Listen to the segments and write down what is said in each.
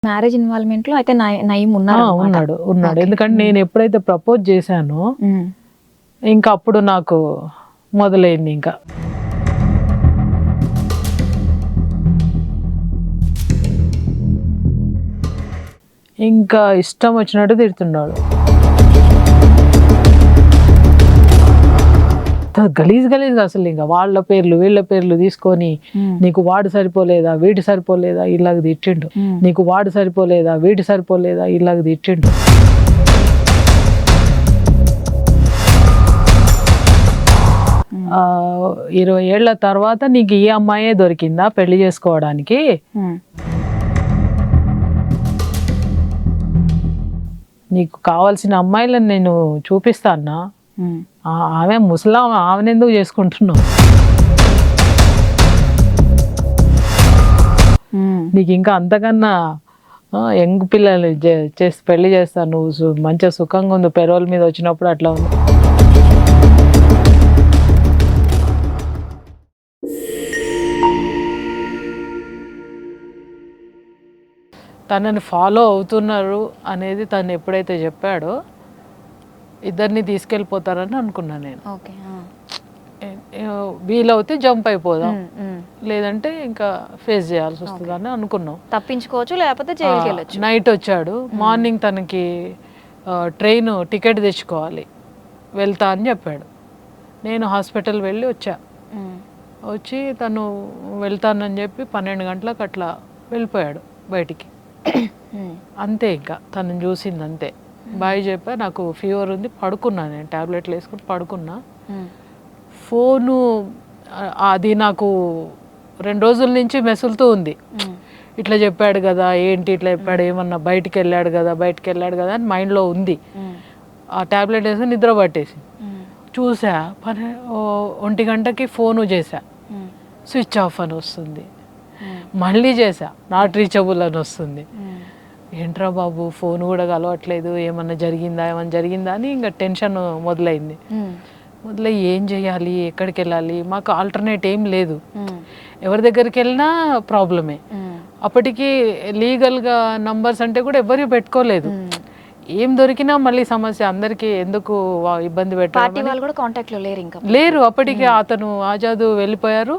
Marriage involvement లో అయితే నయీం ఉన్నాడు. ఎందుకంటే నేను ఎప్పుడైతే ప్రపోజ్ చేశానో ఇంకా అప్పుడు నాకు మొదలైంది. ఇంకా ఇష్టం వచ్చినట్టు తిడుతున్నాడు. గలీజ్గా అసలు ఇంకా వాళ్ళ పేర్లు వీళ్ళ పేర్లు తీసుకొని నీకు వాడు సరిపోలేదా వీడి సరిపోలేదా ఇలాగ తిట్టిండు, నీకు వాడు సరిపోలేదా వీడి సరిపోలేదా ఇలాగ తిట్టిండు. 20 ఏళ్ల తర్వాత నీకు ఈ అమ్మాయే దొరికిందా పెళ్లి చేసుకోవడానికి? నీకు కావాల్సిన అమ్మాయిలను నేను చూపిస్తానా? ఆమె ముసలాం, ఆమెను ఎందుకు చేసుకుంటున్నావు? నీకు ఇంకా అంతకన్నా యంగ్ పిల్లలు చేసి పెళ్లి చేస్తాను, నువ్వు మంచిగా సుఖంగా ఉంది, పెరోల్ మీద వచ్చినప్పుడు అట్లా ఉంది. తనని ఫాలో అవుతున్నారు అనేది తను ఎప్పుడైతే చెప్పాడో ఇద్దరిని తీసుకెళ్ళిపోతారని అనుకున్నా నేను. వీలవుతే జంప్ అయిపోదాం, లేదంటే ఇంకా ఫేస్ చేయాల్సి వస్తుందని అనుకున్నాం. తప్పించుకోవచ్చు, లేకపోతే జైలుకి వెళ్ళొచ్చు. నైట్ వచ్చాడు, మార్నింగ్ తనకి ట్రైన్ టికెట్ తెచ్చుకోవాలి, వెళ్తా అని చెప్పాడు. నేను హాస్పిటల్ వెళ్ళి వచ్చి తను వెళ్తానని చెప్పి 12 గంటలకు అట్లా వెళ్ళిపోయాడు బయటికి. అంతే, ఇంకా తనని చూసింది అంతే. బాయ్ చెప్పా, నాకు ఫీవర్ ఉంది, పడుకున్నా, నేను ట్యాబ్లెట్లు వేసుకుని పడుకున్నా. ఫోను అది నాకు 2 రోజుల నుంచి మెసులుతూ ఉంది. ఇట్లా చెప్పాడు కదా, ఏంటి ఇట్లా చెప్పాడు, ఏమన్నా బయటికి వెళ్ళాడు కదా అని మైండ్లో ఉంది. ఆ ట్యాబ్లెట్ వేసి నిద్ర పట్టేసి చూసా, 1 గంటకి ఫోను చేశా, స్విచ్ ఆఫ్ అని వస్తుంది. మళ్ళీ చేశా, నాట్ రీచబుల్ అని వస్తుంది. ఏంట్రా బాబు, ఫోన్ కూడా కలవట్లేదు, ఏమన్నా జరిగిందా అని ఇంకా టెన్షన్ మొదలైంది. ఏం చేయాలి, ఎక్కడికి వెళ్ళాలి, మాకు ఆల్టర్నేట్ ఏం లేదు, ఎవరి దగ్గరికి వెళ్ళినా ప్రాబ్లమే. అప్పటికి లీగల్గా నంబర్స్ అంటే కూడా ఎవరు పెట్టుకోలేదు, ఏం దొరికినా మళ్ళీ సమస్య, అందరికీ ఎందుకు ఇబ్బంది పెట్టాలి, లేరు. అప్పటికి అతను ఆజాద్ వెళ్ళిపోయారు.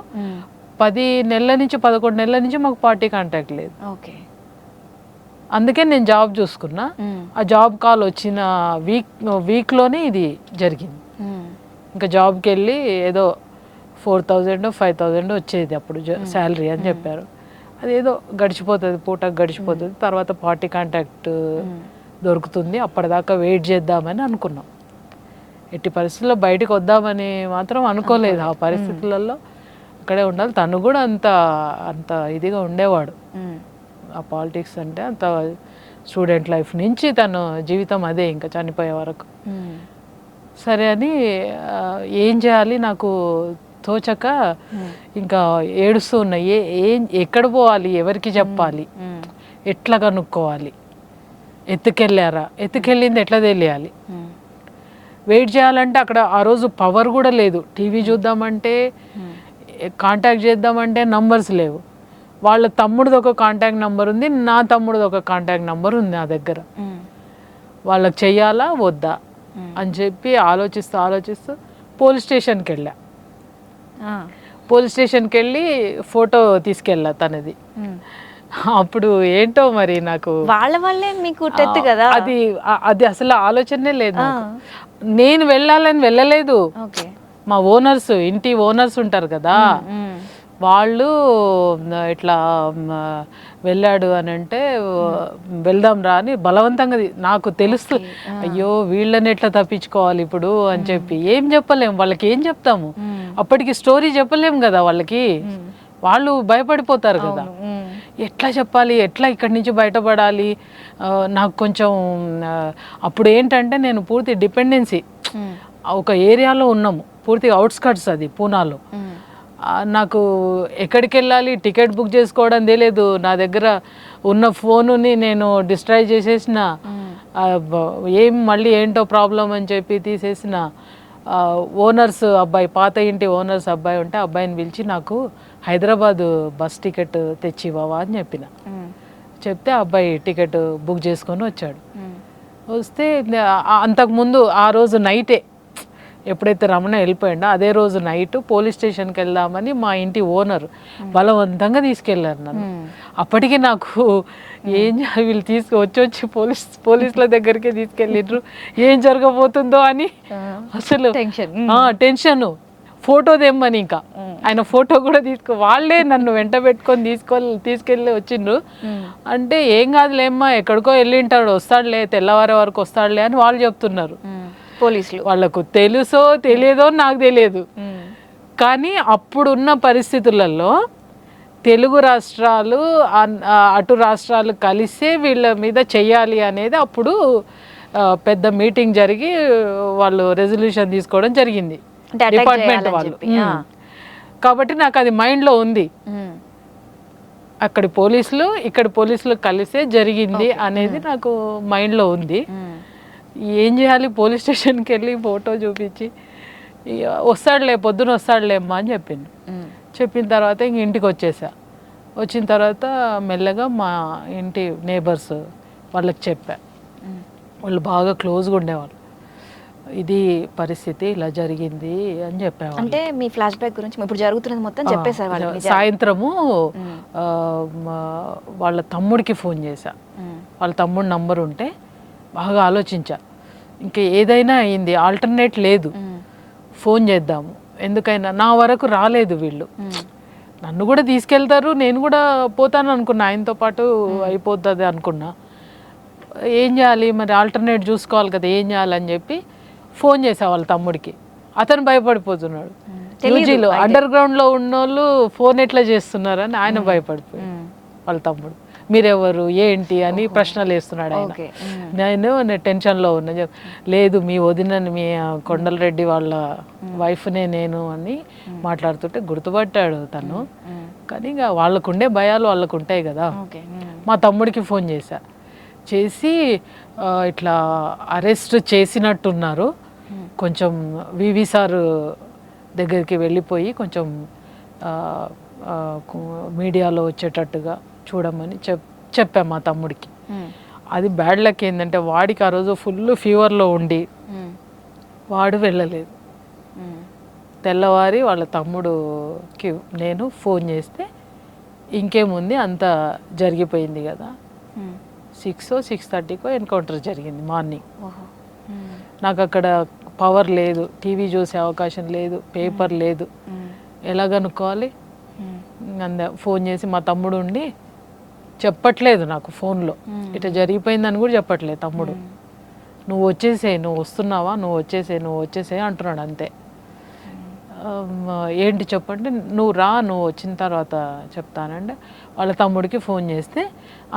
10 నెలల నుంచి 11 నెలల నుంచి మాకు పార్టీ కాంటాక్ట్ లేదు. అందుకే నేను జాబ్ చూసుకున్నా. ఆ జాబ్ కాల్ వచ్చిన వీక్లోనే ఇది జరిగింది. ఇంకా జాబ్కి వెళ్ళి ఏదో 4000 5000 వచ్చేది అప్పుడు శాలరీ అని చెప్పారు. అదేదో గడిచిపోతుంది, పూటకు గడిచిపోతుంది, తర్వాత పార్టీ కాంటాక్ట్ దొరుకుతుంది, అప్పటిదాకా వెయిట్ చేద్దామని అనుకున్నాం. ఎట్టి పరిస్థితుల్లో బయటకు వద్దామని మాత్రం అనుకోలేదు. ఆ పరిస్థితులలో అక్కడే ఉండాలి. తను కూడా అంత ఇదిగా ఉండేవాడు. ఆ పాలిటిక్స్ అంటే అంత స్టూడెంట్ లైఫ్ నుంచి తను జీవితం అదే, ఇంకా చనిపోయే వరకు. సరే అని ఏం చేయాలి నాకు తోచక ఇంకా ఏడుస్తూ ఉన్నా. ఎక్కడ పోవాలి, ఎవరికి చెప్పాలి, ఎట్లా కనుక్కోవాలి, ఎత్తుకెళ్ళింది ఎట్లా తెలియాలి, వెయిట్ చేయాలంటే అక్కడ ఆ రోజు పవర్ కూడా లేదు. టీవీ చూద్దామంటే, కాంటాక్ట్ చేద్దామంటే నంబర్స్ లేవు. వాళ్ళ తమ్ముడిది ఒక కాంటాక్ట్ నెంబర్ ఉంది, నా తమ్ముడిది ఒక కాంటాక్ట్ నెంబర్ ఉంది నా దగ్గర. వాళ్ళకి చెయ్యాలా వద్దా అని చెప్పి ఆలోచిస్తూ పోలీస్ స్టేషన్కి వెళ్ళా. పోలీస్ స్టేషన్కి వెళ్ళి ఫోటో తీసుకెళ్ళా తనది. అప్పుడు ఏంటో మరి నాకు వాళ్ళే మీకు కదా, అది అసలు ఆలోచనే లేదు. నేను వెళ్ళలేదు. మా ఓనర్స్, ఇంటి ఓనర్స్ ఉంటారు కదా, వాళ్ళు ఇట్లా వెళ్ళాడు అని అంటే వెళ్దాం రా అని బలవంతంగా, నాకు తెలుస్తూ అయ్యో వీళ్ళని ఎట్లా తప్పించుకోవాలి ఇప్పుడు అని చెప్పి ఏం చెప్పలేము వాళ్ళకి, ఏం చెప్తాము అప్పటికి, స్టోరీ చెప్పలేము కదా వాళ్ళకి, వాళ్ళు భయపడిపోతారు కదా. ఎట్లా చెప్పాలి, ఎట్లా ఇక్కడి నుంచి బయటపడాలి. నాకు కొంచెం అప్పుడు ఏంటంటే నేను పూర్తి డిపెండెన్సీ, ఒక ఏరియాలో ఉన్నాము, పూర్తిగా అవుట్స్కట్స్, అది పూనాలో. నాకు ఎక్కడికి వెళ్ళాలి, టికెట్ బుక్ చేసుకోవడం తెలియదు. నా దగ్గర ఉన్న ఫోనుని నేను డిస్ట్రాయ్ చేసేసిన, ఏం మళ్ళీ ఏంటో ప్రాబ్లం అని చెప్పి తీసేసిన. ఓనర్స్ అబ్బాయి, పాత ఇంటి ఓనర్స్ అబ్బాయి ఉంటే అబ్బాయిని పిలిచి నాకు హైదరాబాద్ బస్ టికెట్ తెచ్చివ్వవా అని చెప్పిన. చెప్తే ఆ అబ్బాయి టికెట్ బుక్ చేసుకొని వచ్చాడు. వస్తే అంతకుముందు ఆ రోజు నైటే ఎప్పుడైతే రమణ వెళ్ళిపోయాడో అదే రోజు నైట్ పోలీస్ స్టేషన్కి వెళ్దామని మా ఇంటి ఓనర్ బలవంతంగా తీసుకెళ్లారు నన్ను. అప్పటికి నాకు ఏం చేయాలి, వీళ్ళు వచ్చి పోలీసుల దగ్గరికి తీసుకెళ్ళిండ్రు, ఏం జరగబోతుందో అని అసలు టెన్షన్. ఫోటో తెమ్మని, ఇంకా ఆయన ఫోటో కూడా వాళ్ళే నన్ను వెంట పెట్టుకొని తీసుకెళ్ళి వచ్చిండ్రు. అంటే ఏం కాదులేమ్మా, ఎక్కడికో వెళ్ళింటాడు, వస్తాడులే, తెల్లవారే వరకు వస్తాడులే అని వాళ్ళు చెప్తున్నారు పోలీసులు. వాళ్ళకు తెలుసో తెలియదో నాకు తెలియదు, కానీ అప్పుడున్న పరిస్థితులలో తెలుగు రాష్ట్రాలు అటు రాష్ట్రాలు కలిసే వీళ్ళ మీద చెయ్యాలి అనేది అప్పుడు పెద్ద మీటింగ్ జరిగి వాళ్ళు రెజల్యూషన్ తీసుకోవడం జరిగింది డిపార్ట్మెంట్ వాళ్ళు. కాబట్టి నాకు అది మైండ్లో ఉంది, అక్కడి పోలీసులు ఇక్కడి పోలీసులు కలిసే జరిగింది అనేది నాకు మైండ్లో ఉంది. ఏం చేయాలి, పోలీస్ స్టేషన్కి వెళ్ళి ఫోటో చూపించి వస్తాడులే, పొద్దున వస్తాడులే అమ్మా అని చెప్పింది. చెప్పిన తర్వాత ఇంక ఇంటికి వచ్చేసా. వచ్చిన తర్వాత మెల్లగా మా ఇంటి నేబర్స్ వాళ్ళకి చెప్పా, వాళ్ళు బాగా క్లోజ్గా ఉండేవాళ్ళు, ఇది పరిస్థితి ఇలా జరిగింది అని చెప్పేవాళ్ళు. అంటే మీ ఫ్లాష్ బ్యాక్ గురించి ఇప్పుడు జరుగుతున్నది మొత్తం చెప్పేశారు వాళ్ళు. సాయంత్రము వాళ్ళ తమ్ముడికి ఫోన్ చేశా, వాళ్ళ తమ్ముడి నంబర్ ఉంటే బాగా ఆలోచించా, ఇంకా ఏదైనా అయింది, ఆల్టర్నేట్ లేదు, ఫోన్ చేద్దాము, ఎందుకైనా నా వరకు రాలేదు వీళ్ళు, నన్ను కూడా తీసుకెళ్తారు, నేను కూడా పోతాను అనుకున్నా, ఆయనతో పాటు అయిపోతుంది అనుకున్నా, ఏం చేయాలి మరి, ఆల్టర్నేట్ చూసుకోవాలి కదా, ఏం చేయాలని చెప్పి ఫోన్ చేసా వాళ్ళ తమ్ముడికి. అతను భయపడిపోతున్నాడు, యూజీలో అండర్ గ్రౌండ్లో ఉన్నోళ్ళు ఫోన్ ఎట్లా చేస్తున్నారని ఆయన భయపడిపోయాడు. వాళ్ళ తమ్ముడు మీరెవరు ఏంటి అని ప్రశ్నలు వేస్తున్నాడు ఆయన. నేను టెన్షన్లో ఉన్నా, లేదు మీ వదినని, మీ కొండలరెడ్డి వాళ్ళ వైఫ్నే నేను అని మాట్లాడుతుంటే గుర్తుపట్టాడు తను, కానీ ఇంకా వాళ్ళకుండే భయాలు వాళ్ళకు ఉంటాయి కదా. మా తమ్ముడికి ఫోన్ చేసి ఇట్లా అరెస్ట్ చేసినట్టున్నారు, కొంచెం వివి సార్ దగ్గరికి వెళ్ళిపోయి కొంచెం మీడియాలో వచ్చేటట్టుగా చూడమని చెప్పా మా తమ్ముడికి. అది బ్యాడ్ లక్ ఏంటంటే వాడికి ఆ రోజు ఫుల్ ఫీవర్లో ఉండి వాడు వెళ్ళలేదు. తెల్లవారి వాళ్ళ తమ్ముడుకి నేను ఫోన్ చేస్తే ఇంకేముంది అంతా జరిగిపోయింది కదా, 6:30కో ఎన్కౌంటర్ జరిగింది మార్నింగ్. నాకు అక్కడ పవర్ లేదు, టీవీ చూసే అవకాశం లేదు, పేపర్ లేదు, ఎలా కనుక్కోవాలి. ఫోన్ చేసి మా తమ్ముడు ఉండి చెప్పట్లేదు నాకు ఫోన్లో, ఇట్లా జరిగిపోయిందని కూడా చెప్పట్లేదు తమ్ముడు, నువ్వు వచ్చేసేయి, నువ్వు వస్తున్నావా, నువ్వు వచ్చేసేయి అంటున్నాడు అంతే. ఏంటి చెప్పండి, నువ్వు రా, నువ్వు వచ్చిన తర్వాత చెప్తానండి. వాళ్ళ తమ్ముడికి ఫోన్ చేస్తే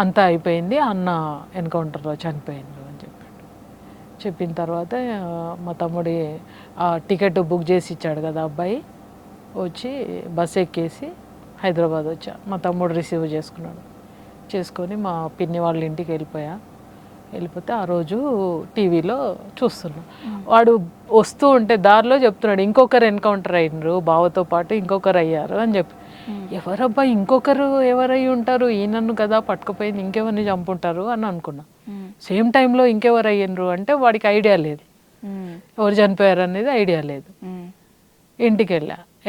అంతా అయిపోయింది, అన్న ఎన్కౌంటర్లో చనిపోయింది అని చెప్పాడు. చెప్పిన తర్వాత మా తమ్ముడి టికెట్ బుక్ చేసి ఇచ్చాడు కదా అబ్బాయి, వచ్చి బస్ ఎక్కేసి హైదరాబాద్ వచ్చా. మా తమ్ముడు రిసీవ్ చేసుకొని మా పిన్ని వాళ్ళ ఇంటికి వెళ్ళిపోతే ఆ రోజు టీవీలో చూస్తున్నాం, వాడు వస్తూ ఉంటే దారిలో చెప్తున్నాడు, ఇంకొకరు ఎన్కౌంటర్ అయినరు, బావతో పాటు ఇంకొకరు అయ్యారు అని చెప్పి. ఎవరబ్బా ఇంకొకరు ఎవరై ఉంటారు, ఈయనన్ను కదా పట్టుకుపోయింది, ఇంకెవరిని చంపుంటారు అని అనుకున్నా. సేమ్ టైంలో ఇంకెవరు అయ్యిండ్రు అంటే వాడికి ఐడియా లేదు, ఎవరు చనిపోయారు అనేది ఐడియా లేదు. ఇంటికి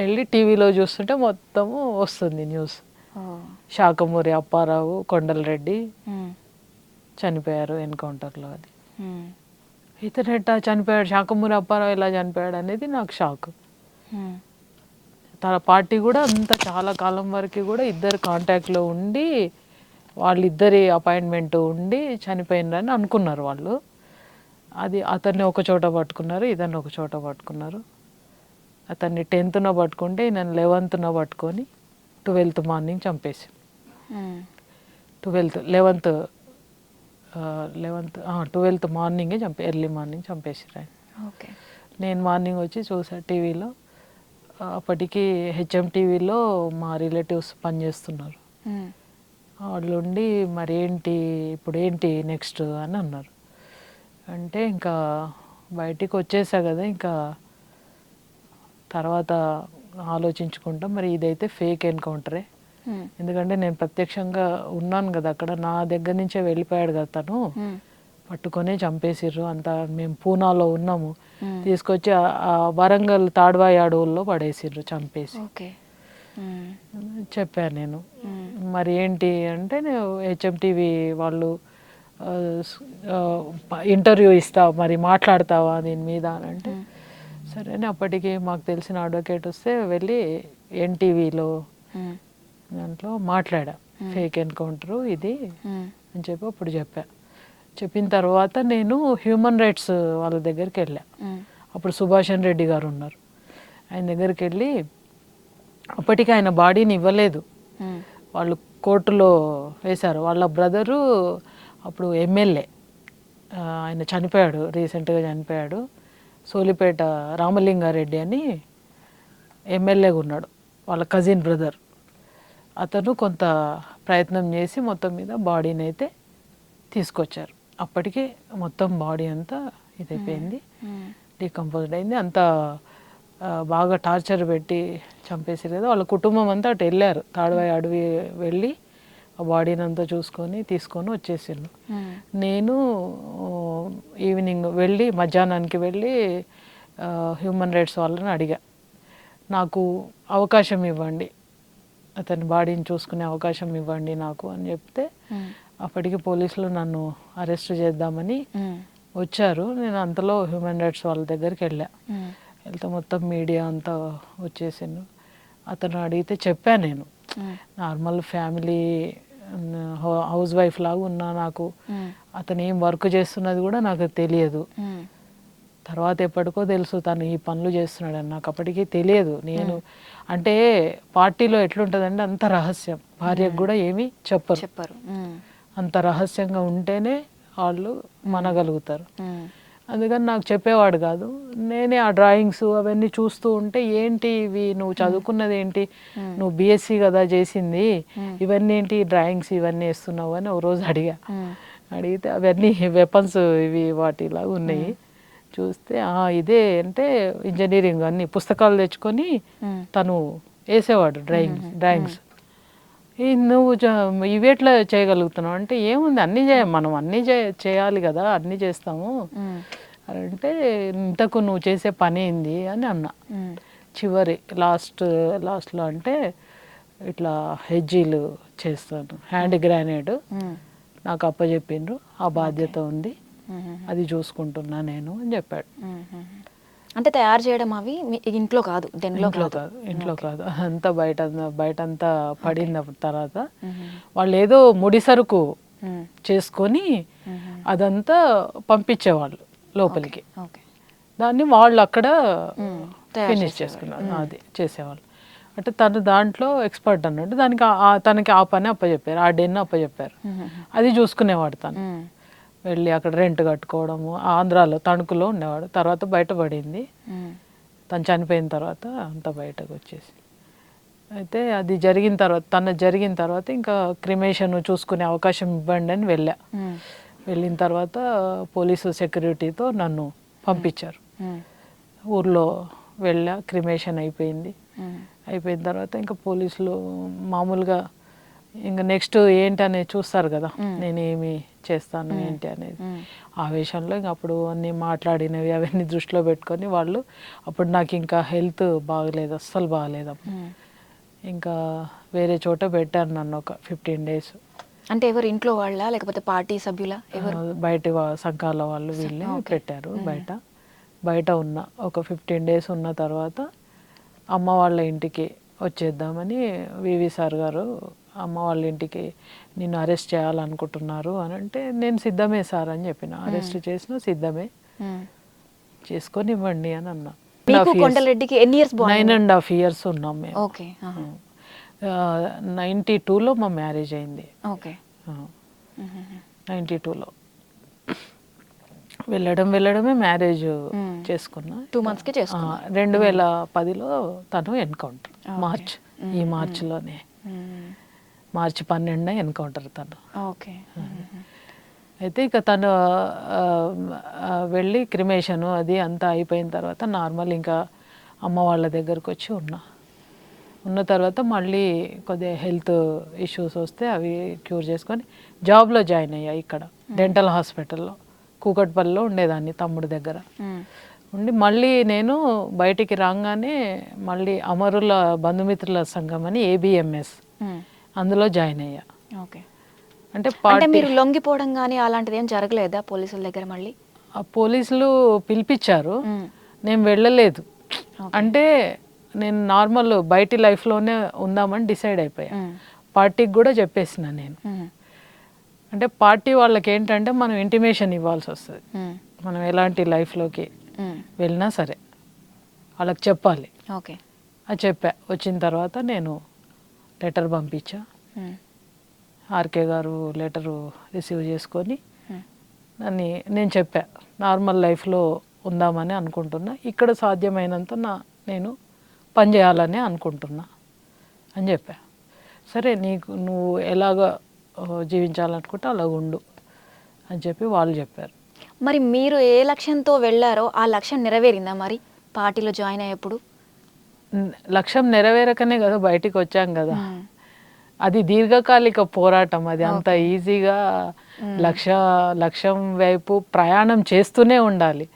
వెళ్ళి టీవీలో చూస్తుంటే మొత్తము వస్తుంది న్యూస్, శాఖమూరి అప్పారావు, కొండలరెడ్డి చనిపోయారు ఎన్కౌంటర్లో. అది ఇతను ఎట్టా చనిపోయాడు, శాఖమూరి అప్పారావు ఎలా చనిపోయాడు అనేది నాకు షాక్. తన పార్టీ కూడా అంత చాలా కాలం వరకు కూడా ఇద్దరు కాంటాక్ట్లో ఉండి వాళ్ళిద్దరి అపాయింట్మెంట్ ఉండి చనిపోయిందని అనుకున్నారు వాళ్ళు. అది అతన్ని ఒక చోట పట్టుకున్నారు, ఇతన్ని ఒక చోట పట్టుకున్నారు. అతన్ని 10th పట్టుకుంటే నన్ను 11th పట్టుకొని 12th మార్నింగ్ చంపేసి 12th మార్నింగే ఎర్లీ మార్నింగ్ చంపేసారు ఆయన. నేను మార్నింగ్ వచ్చి చూసా టీవీలో, అప్పటికి హెచ్ఎం టీవీలో మా రిలేటివ్స్ పనిచేస్తున్నారు. వాళ్ళు ఉండి మరి ఇప్పుడు ఏంటి నెక్స్ట్ అని అన్నారు. అంటే ఇంకా బయటికి వచ్చేసా కదా, ఇంకా తర్వాత ఆలోచించుకుంటాం, మరి ఇదైతే ఫేక్ ఎన్కౌంటరే, ఎందుకంటే నేను ప్రత్యక్షంగా ఉన్నాను కదా అక్కడ, నా దగ్గర నుంచే వెళ్ళిపోయాడు కదా తను, పట్టుకొని చంపేసిర్రు అంతా. మేము పూనాలో ఉన్నాము, తీసుకొచ్చి ఆ వరంగల్ తాడ్వాయి అడవుల్లో పడేసిర్రు చంపేసి చెప్పాను నేను. మరి ఏంటి అంటే హెచ్ఎంటీవీ వాళ్ళు ఇంటర్వ్యూ ఇస్తావు మరి మాట్లాడతావా దీని మీద అని అంటే సరే అని అప్పటికి మాకు తెలిసిన అడ్వకేట్ వస్తే వెళ్ళి ఎన్టీవీలో దాంట్లో మాట్లాడా, ఫేక్ ఎన్కౌంటరు ఇది అని చెప్పి అప్పుడు చెప్పిన తర్వాత నేను హ్యూమన్ రైట్స్ వాళ్ళ దగ్గరికి వెళ్ళా. అప్పుడు సుభాషన్ రెడ్డి గారు ఉన్నారు, ఆయన దగ్గరికి వెళ్ళి అప్పటికి ఆయన బాడీని ఇవ్వలేదు, వాళ్ళు కోర్టులో వేశారు. వాళ్ళ బ్రదరు అప్పుడు ఎమ్మెల్యే, ఆయన చనిపోయాడు, రీసెంట్గా చనిపోయాడు. సోలిపేట రామలింగారెడ్డి అని ఎమ్మెల్యేగా ఉన్నాడు, వాళ్ళ కజిన్ బ్రదర్. అతను కొంత ప్రయత్నం చేసి మొత్తం మీద బాడీని అయితే తీసుకొచ్చారు. అప్పటికే మొత్తం బాడీ అంతా ఇదైపోయింది, డీకంపోజ్డ్ అయింది. అంతా బాగా టార్చర్ పెట్టి చంపేసారు కదా. వాళ్ళ కుటుంబం అంతా అటు వెళ్ళారు, తాడ్వాయి అడవి వెళ్ళి ఆ బాడీని అంతా చూసుకొని తీసుకొని వచ్చేసిండు. నేను ఈవినింగ్ వెళ్ళి మధ్యాహ్నానికి వెళ్ళి హ్యూమన్ రైట్స్ వాళ్ళని అడిగా, నాకు అవకాశం ఇవ్వండి, అతని బాడీని చూసుకునే అవకాశం ఇవ్వండి నాకు అని చెప్తే అప్పటికి పోలీసులు నన్ను అరెస్ట్ చేద్దామని వచ్చారు. నేను అంతలో హ్యూమన్ రైట్స్ వాళ్ళ దగ్గరికి వెళ్తే మొత్తం మీడియా అంతా వచ్చేసాను. అతను అడిగితే చెప్పాను నేను, నార్మల్ ఫ్యామిలీ హౌస్ వైఫ్ లాగా ఉన్నా, నాకు అతను ఏం వర్క్ చేస్తున్నది కూడా నాకు తెలియదు. తర్వాత ఎప్పటికో తెలుసు తను ఈ పనులు చేస్తున్నాడని, నాకు అప్పటికి తెలియదు. నేను అంటే పార్టీలో ఎట్లుంటుందంటే అంత రహస్యం, భార్యకు కూడా ఏమీ చెప్పరు, అంత రహస్యంగా ఉంటేనే వాళ్ళు మనగలుగుతారు. అందుకని నాకు చెప్పేవాడు కాదు. నేనే ఆ డ్రాయింగ్స్ అవన్నీ చూస్తూ ఉంటే ఏంటి ఇవి, నువ్వు చదువుకున్నది ఏంటి, నువ్వు బీఎస్సీ కదా చేసింది, ఇవన్నీ ఏంటి డ్రాయింగ్స్ ఇవన్నీ వేస్తున్నావు అని ఓ రోజు అడిగితే అవన్నీ వెపన్స్ ఇవి వాటిలాగా ఉన్నాయి. చూస్తే ఇదే అంటే ఇంజనీరింగ్ అన్ని పుస్తకాలు తెచ్చుకొని తను వేసేవాడు డ్రాయింగ్స్. నువ్వు ఇవి ఎట్లా చేయగలుగుతున్నావు అంటే ఏముంది అన్నీ మనం అన్నీ చేయాలి కదా, అన్నీ చేస్తాము అంటే ఇంతకు నువ్వు చేసే పని ఏంది అని అన్నా. చివరి లాస్ట్లో అంటే ఇట్లా హెజ్జీలు చేస్తాను, హ్యాండ్ గ్రానైడ్ నాకు అప్పచెప్పిండ్రు, ఆ బాధ్యత ఉంది, అది చూసుకుంటున్నా నేను అని చెప్పాడు. అంటే తయారు చేయడం అవి ఇంట్లో కాదు, ఇంట్లో కాదు, అంతా బయటంతా పడిన తర్వాత వాళ్ళు ఏదో ముడి సరుకు చేసుకొని అదంతా పంపించేవాళ్ళు లోపలికి, దాన్ని వాళ్ళు అక్కడ ఫినిష్ చేసుకున్నారు, అది చేసేవాళ్ళు. అంటే తను దాంట్లో ఎక్స్పర్ట్ అన్నట్టు, తనకి ఆ పని అప్పచెప్పారు, ఆ డెన్ అప్పచెప్పారు, అది చూసుకునేవాడు తను. వెళ్ళి అక్కడ రెంట్ కట్టుకోవడము, ఆంధ్రాలో తణుకులో ఉండేవాడు. తర్వాత బయటపడింది, తను చనిపోయిన తర్వాత అంతా బయటకు వచ్చేసి. అయితే అది జరిగిన తర్వాత ఇంకా క్రిమేషన్ చూసుకునే అవకాశం ఇవ్వండి అని వెళ్ళిన తర్వాత పోలీసు సెక్యూరిటీతో నన్ను పంపించారు. ఊర్లో క్రిమేషన్ అయిపోయిన తర్వాత ఇంకా పోలీసులు మామూలుగా ఇంకా నెక్స్ట్ ఏంటి అనేది చూస్తారు కదా, నేనేమి చేస్తాను ఏంటి అనేది. ఆవేశంలో ఇంకా అప్పుడు అన్నీ మాట్లాడినవి అవన్నీ దృష్టిలో పెట్టుకొని వాళ్ళు, అప్పుడు నాకు ఇంకా హెల్త్ బాగలేదు, అస్సలు బాగలేదు. అప్పుడు ఇంకా వేరే చోట పెట్టారు నన్ను ఒక 15 days. అంటే ఎవరు, ఇంట్లో వాళ్ళ లేకపోతే పార్టీ సభ్యుల? బయట సంఘాల వాళ్ళు వీళ్ళే పెట్టారు. బయట ఉన్న ఒక 15 days ఉన్న తర్వాత అమ్మ వాళ్ళ ఇంటికి వచ్చేద్దామని వివి సార్ గారు, అమ్మ వాళ్ళ ఇంటికి నిన్ను అరెస్ట్ చేయాలనుకుంటున్నారు అని అంటే నేను సిద్ధమే సార్ అని చెప్పిన. అరెస్ట్ చేసిన సిద్ధమే, చేసుకొని ఇవ్వండి అని అన్నా. కొండలరెడ్డికి ఎన్ని ఇయర్స్? 9.5 years ఉన్నాం మేము. ఓకే. 92లో మా మ్యారేజ్ అయింది. ఓకే. 92లో వెళ్ళడమే మ్యారేజ్ చేసుకున్నా. 2 monthsకి చేసుకున్నా. 2010లో తను ఎన్కౌంటర్, ఈ మార్చిలోనే, మార్చి 12 ఎన్కౌంటర్ తను. ఓకే. అయితే ఇక తను వెళ్ళి క్రిమేషను అది అంతా అయిపోయిన తర్వాత నార్మల్ ఇంకా అమ్మ వాళ్ళ దగ్గరకు వచ్చి ఉన్నా. ఉన్న తర్వాత మళ్ళీ కొద్దిగా హెల్త్ ఇష్యూస్ వస్తే అవి క్యూర్ చేసుకొని జాబ్లో జాయిన్ అయ్యా ఇక్కడ డెంటల్ హాస్పిటల్లో కూకట్పల్లిలో ఉండేదాన్ని తమ్ముడి దగ్గర ఉండి మళ్ళీ నేను బయటికి రాగానే మళ్ళీ అమరుల బంధుమిత్రుల సంఘం అని ఏబిఎంఎస్ అందులో జాయిన్ అయ్యా. ఓకే. అంటే అంటే మీరు లొంగిపోవడం కానీ అలాంటిది ఏం జరగలేదా పోలీసుల దగ్గర? మళ్ళీ పోలీసులు పిలిపించారు, నేను వెళ్ళలేదు. అంటే నేను నార్మల్ బయటి లైఫ్లోనే ఉందామని డిసైడ్ అయిపోయా. పార్టీకి కూడా చెప్పేసిన నేను. అంటే పార్టీ వాళ్ళకి ఏంటంటే మనం ఇంటిమేషన్ ఇవ్వాల్సి వస్తుంది, మనం ఎలాంటి లైఫ్లోకి వెళ్ళినా సరే వాళ్ళకి చెప్పాలి. ఓకే. అది చెప్పా. వచ్చిన తర్వాత నేను లెటర్ పంపించా. ఆర్కే గారు లెటరు రిసీవ్ చేసుకొని దాన్ని నేను చెప్పా, నార్మల్ లైఫ్లో ఉందామని అనుకుంటున్నా, ఇక్కడ సాధ్యమైనంత నేను పని చేయాలని అనుకుంటున్నా అని చెప్పా. సరే నువ్వు ఎలాగ జీవించాలనుకుంటే అలాగ ఉండు అని చెప్పి వాళ్ళు చెప్పారు. మరి మీరు ఏ లక్ష్యంతో వెళ్ళారో ఆ లక్ష్యం నెరవేరిందా మరి పార్టీలో జాయిన్ అయ్యేప్పుడు? లక్ష్యం నెరవేరకనే కదా బయటికి వచ్చాం కదా. అది దీర్ఘకాలిక పోరాటం, అది అంత ఈజీగా లక్ష్యం వైపు ప్రయాణం చేస్తూనే ఉండాలి,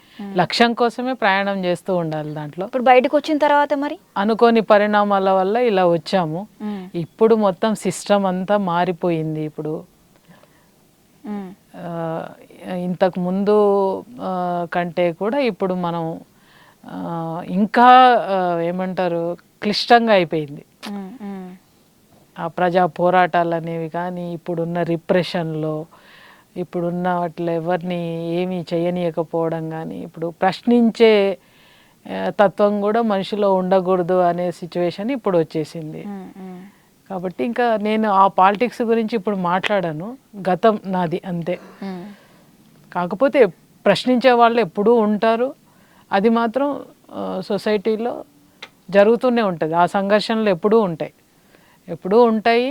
లక్ష్యం కోసమే ప్రయాణం చేస్తూ ఉండాలి. దాంట్లో ఇప్పుడు బయటకు వచ్చిన తర్వాత మరి అనుకోని పరిణామాల వల్ల ఇలా వచ్చాము. ఇప్పుడు మొత్తం సిస్టమ్ అంతా మారిపోయింది. ఇప్పుడు ఇంతకు ముందు కంటే కూడా ఇప్పుడు మనం ఇంకా ఏమంటారు క్లిష్టంగా అయిపోయింది. ఆ ప్రజా పోరాటాలు అనేవి కానీ ఇప్పుడున్న రిప్రెషన్లో ఇప్పుడున్న వాటిలో ఎవరిని ఏమీ చేయనీయకపోవడం కానీ ఇప్పుడు ప్రశ్నించే తత్వం కూడా మనిషిలో ఉండకూడదు అనే సిచ్యువేషన్ ఇప్పుడు వచ్చేసింది. కాబట్టి ఇంకా నేను ఆ పాలిటిక్స్ గురించి ఇప్పుడు మాట్లాడాను, గతం నాది అంతే. కాకపోతే ప్రశ్నించే వాళ్ళు ఎప్పుడూ ఉంటారు, అది మాత్రం సొసైటీలో జరుగుతూనే ఉంటుంది. ఆ సంఘర్షణలు ఎప్పుడూ ఉంటాయి,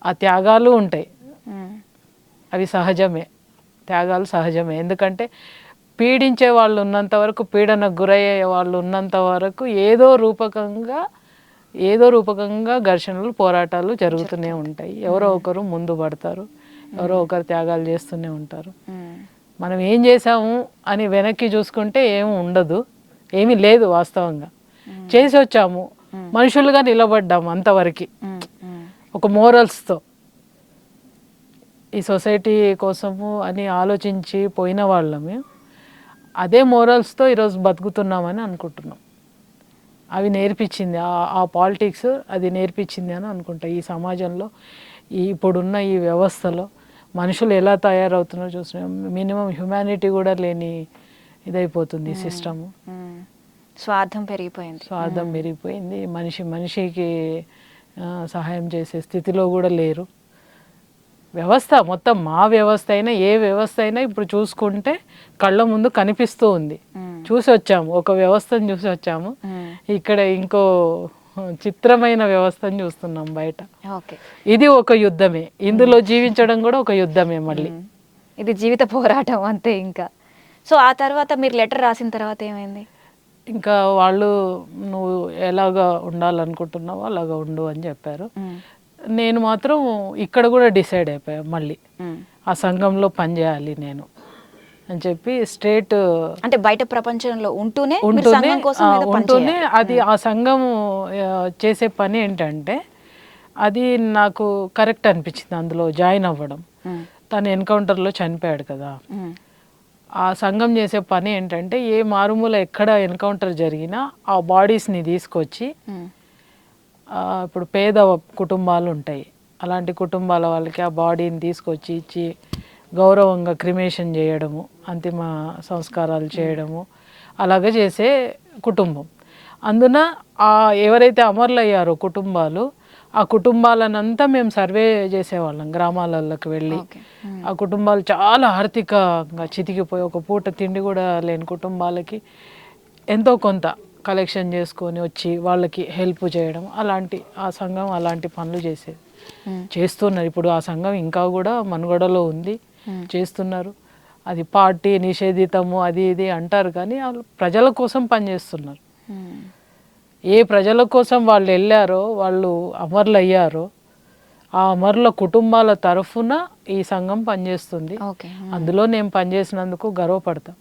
ఆ త్యాగాలు ఉంటాయి, అవి సహజమే, త్యాగాలు సహజమే. ఎందుకంటే పీడించే వాళ్ళు ఉన్నంత వరకు, పీడనకు గురయ్యే వాళ్ళు ఉన్నంత వరకు ఏదో రూపకంగా ఘర్షణలు పోరాటాలు జరుగుతూనే ఉంటాయి. ఎవరో ఒకరు ముందు పడతారు, ఎవరో ఒకరు త్యాగాలు చేస్తూనే ఉంటారు. మనం ఏం చేసాము అని వెనక్కి చూసుకుంటే ఏమి ఉండదు, ఏమీ లేదు. వాస్తవంగా చేసి వచ్చాము, మనుషులుగా నిలబడ్డాము అంతవరకు, ఒక మోరల్స్తో ఈ సొసైటీ కోసము అని ఆలోచించి పోయిన వాళ్ళమే. అదే మోరల్స్తో ఈరోజు బతుకుతున్నామని అనుకుంటున్నాం. అవి నేర్పించింది ఆ పాలిటిక్స్, అది నేర్పించింది అని అనుకుంటా. ఈ సమాజంలో ఇప్పుడున్న ఈ వ్యవస్థలో మనుషులు ఎలా తయారవుతున్నారో చూస్తున్నాం. మినిమం హ్యుమానిటీ కూడా లేని ఇదైపోతుంది సిస్టము. స్వార్థం పెరిగిపోయింది. మనిషికి సహాయం చేసే స్థితిలో కూడా లేరు. వ్యవస్థ మొత్తం, మా వ్యవస్థ అయినా ఏ వ్యవస్థ అయినా ఇప్పుడు చూసుకుంటే కళ్ళ ముందు కనిపిస్తూ ఉంది. చూసి వచ్చాము, ఒక వ్యవస్థను చూసి వచ్చాము. ఇక్కడ ఇంకో చిత్రమైన వ్యవస్థను చూస్తున్నాం బయట. ఇది ఒక యుద్ధమే, ఇందులో జీవించడం కూడా ఒక యుద్ధమే. మళ్ళీ ఇది జీవిత పోరాటం అంతే. ఇంకా సో ఆ తర్వాత మీరు లెటర్ రాసిన తర్వాత ఏమైంది? ఇంకా వాళ్ళు నువ్వు ఎలాగా ఉండాలనుకుంటున్నావో అలాగా ఉండు అని చెప్పారు. నేను మాత్రం ఇక్కడ కూడా డిసైడ్ అయిపోయా, మళ్ళీ ఆ సంఘంలో పనిచేయాలి నేను అని చెప్పి స్ట్రేట్. అంటే బయట ప్రపంచంలో ఉంటూనే అది ఆ సంఘం చేసే పని ఏంటంటే అది నాకు కరెక్ట్ అనిపించింది. అందులో జాయిన్ అవ్వడం, తను ఎన్కౌంటర్లో చనిపోయాడు కదా. ఆ సంఘం చేసే పని ఏంటంటే ఏ మారుమూల ఎక్కడ ఎన్కౌంటర్ జరిగినా ఆ బాడీస్ని తీసుకొచ్చి, ఇప్పుడు పేద కుటుంబాలు ఉంటాయి, అలాంటి కుటుంబాల వాళ్ళకి ఆ బాడీని తీసుకొచ్చి ఇచ్చి గౌరవంగా క్రిమేషన్ చేయడము, అంతిమ సంస్కారాలు చేయడము, అలాగే చేసే కుటుంబం. అందున ఎవరైతే అమరులు అయ్యారో కుటుంబాలు, ఆ కుటుంబాలనంతా మేము సర్వే చేసేవాళ్ళం గ్రామాలలోకి వెళ్ళి. ఆ కుటుంబాలు చాలా ఆర్థికంగా చితికిపోయి ఒక పూట తిండి కూడా లేని కుటుంబాలకి ఎంతో కొంత కలెక్షన్ చేసుకొని వచ్చి వాళ్ళకి హెల్ప్ చేయడం, ఆ సంఘం అలాంటి పనులు చేస్తున్నారు. ఇప్పుడు ఆ సంఘం ఇంకా కూడా మనుగడలో ఉంది, చేస్తున్నారు. అది పార్టీ నిషేధితము అది ఇది అంటారు కానీ వాళ్ళు ప్రజల కోసం పనిచేస్తున్నారు. ఏ ప్రజల కోసం వాళ్ళు వెళ్ళారో, వాళ్ళు అమరులు అయ్యారో, ఆ అమరుల కుటుంబాల తరఫున ఈ సంఘం పనిచేస్తుంది. ఓకే. అందులో నేను పనిచేసినందుకు గర్వపడతా.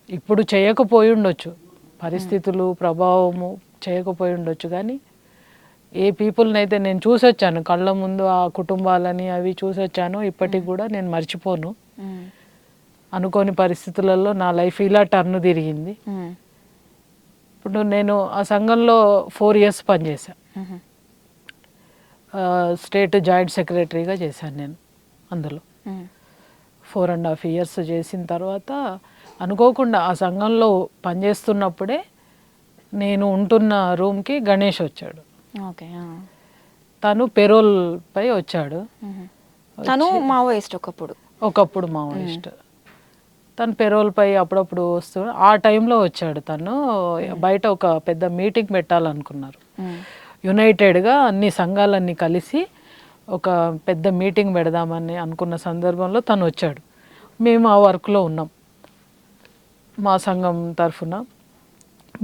ఇప్పుడు చేయకపోయి ఉండొచ్చు, పరిస్థితులు ప్రభావము చేయకపోయి ఉండొచ్చు, కానీ ఏ పీపుల్ని అయితే నేను చూసొచ్చాను కళ్ళ ముందు, ఆ కుటుంబాలని అవి చూసొచ్చాను, ఇప్పటికి కూడా నేను మర్చిపోను. అనుకోని పరిస్థితులలో నా లైఫ్ ఇలా టర్న్ తిరిగింది. ఇప్పుడు నేను ఆ సంఘంలో 4 years పనిచేశాను. స్టేట్ జాయింట్ సెక్రటరీగా చేశాను నేను. అందులో 4.5 years చేసిన తర్వాత అనుకోకుండా ఆ సంఘంలో పనిచేస్తున్నప్పుడే నేను ఉంటున్న రూమ్కి గణేష్ వచ్చాడు. ఓకే. తను పెరోల్ పై వచ్చాడు. తను మావోయిస్ట్ ఒకప్పుడు మావోయిస్ట్. తను పెరోల్ పై అప్పుడప్పుడు వస్తూ ఆ టైంలో వచ్చాడు. తను బయట ఒక పెద్ద మీటింగ్ పెట్టాలనుకున్నారు. యునైటెడ్గా అన్ని సంఘాలన్నీ కలిసి ఒక పెద్ద మీటింగ్ పెడదామని అనుకున్న సందర్భంలో తను వచ్చాడు. మేము ఆ వర్క్లో ఉన్నాం. మా సంఘం తరఫున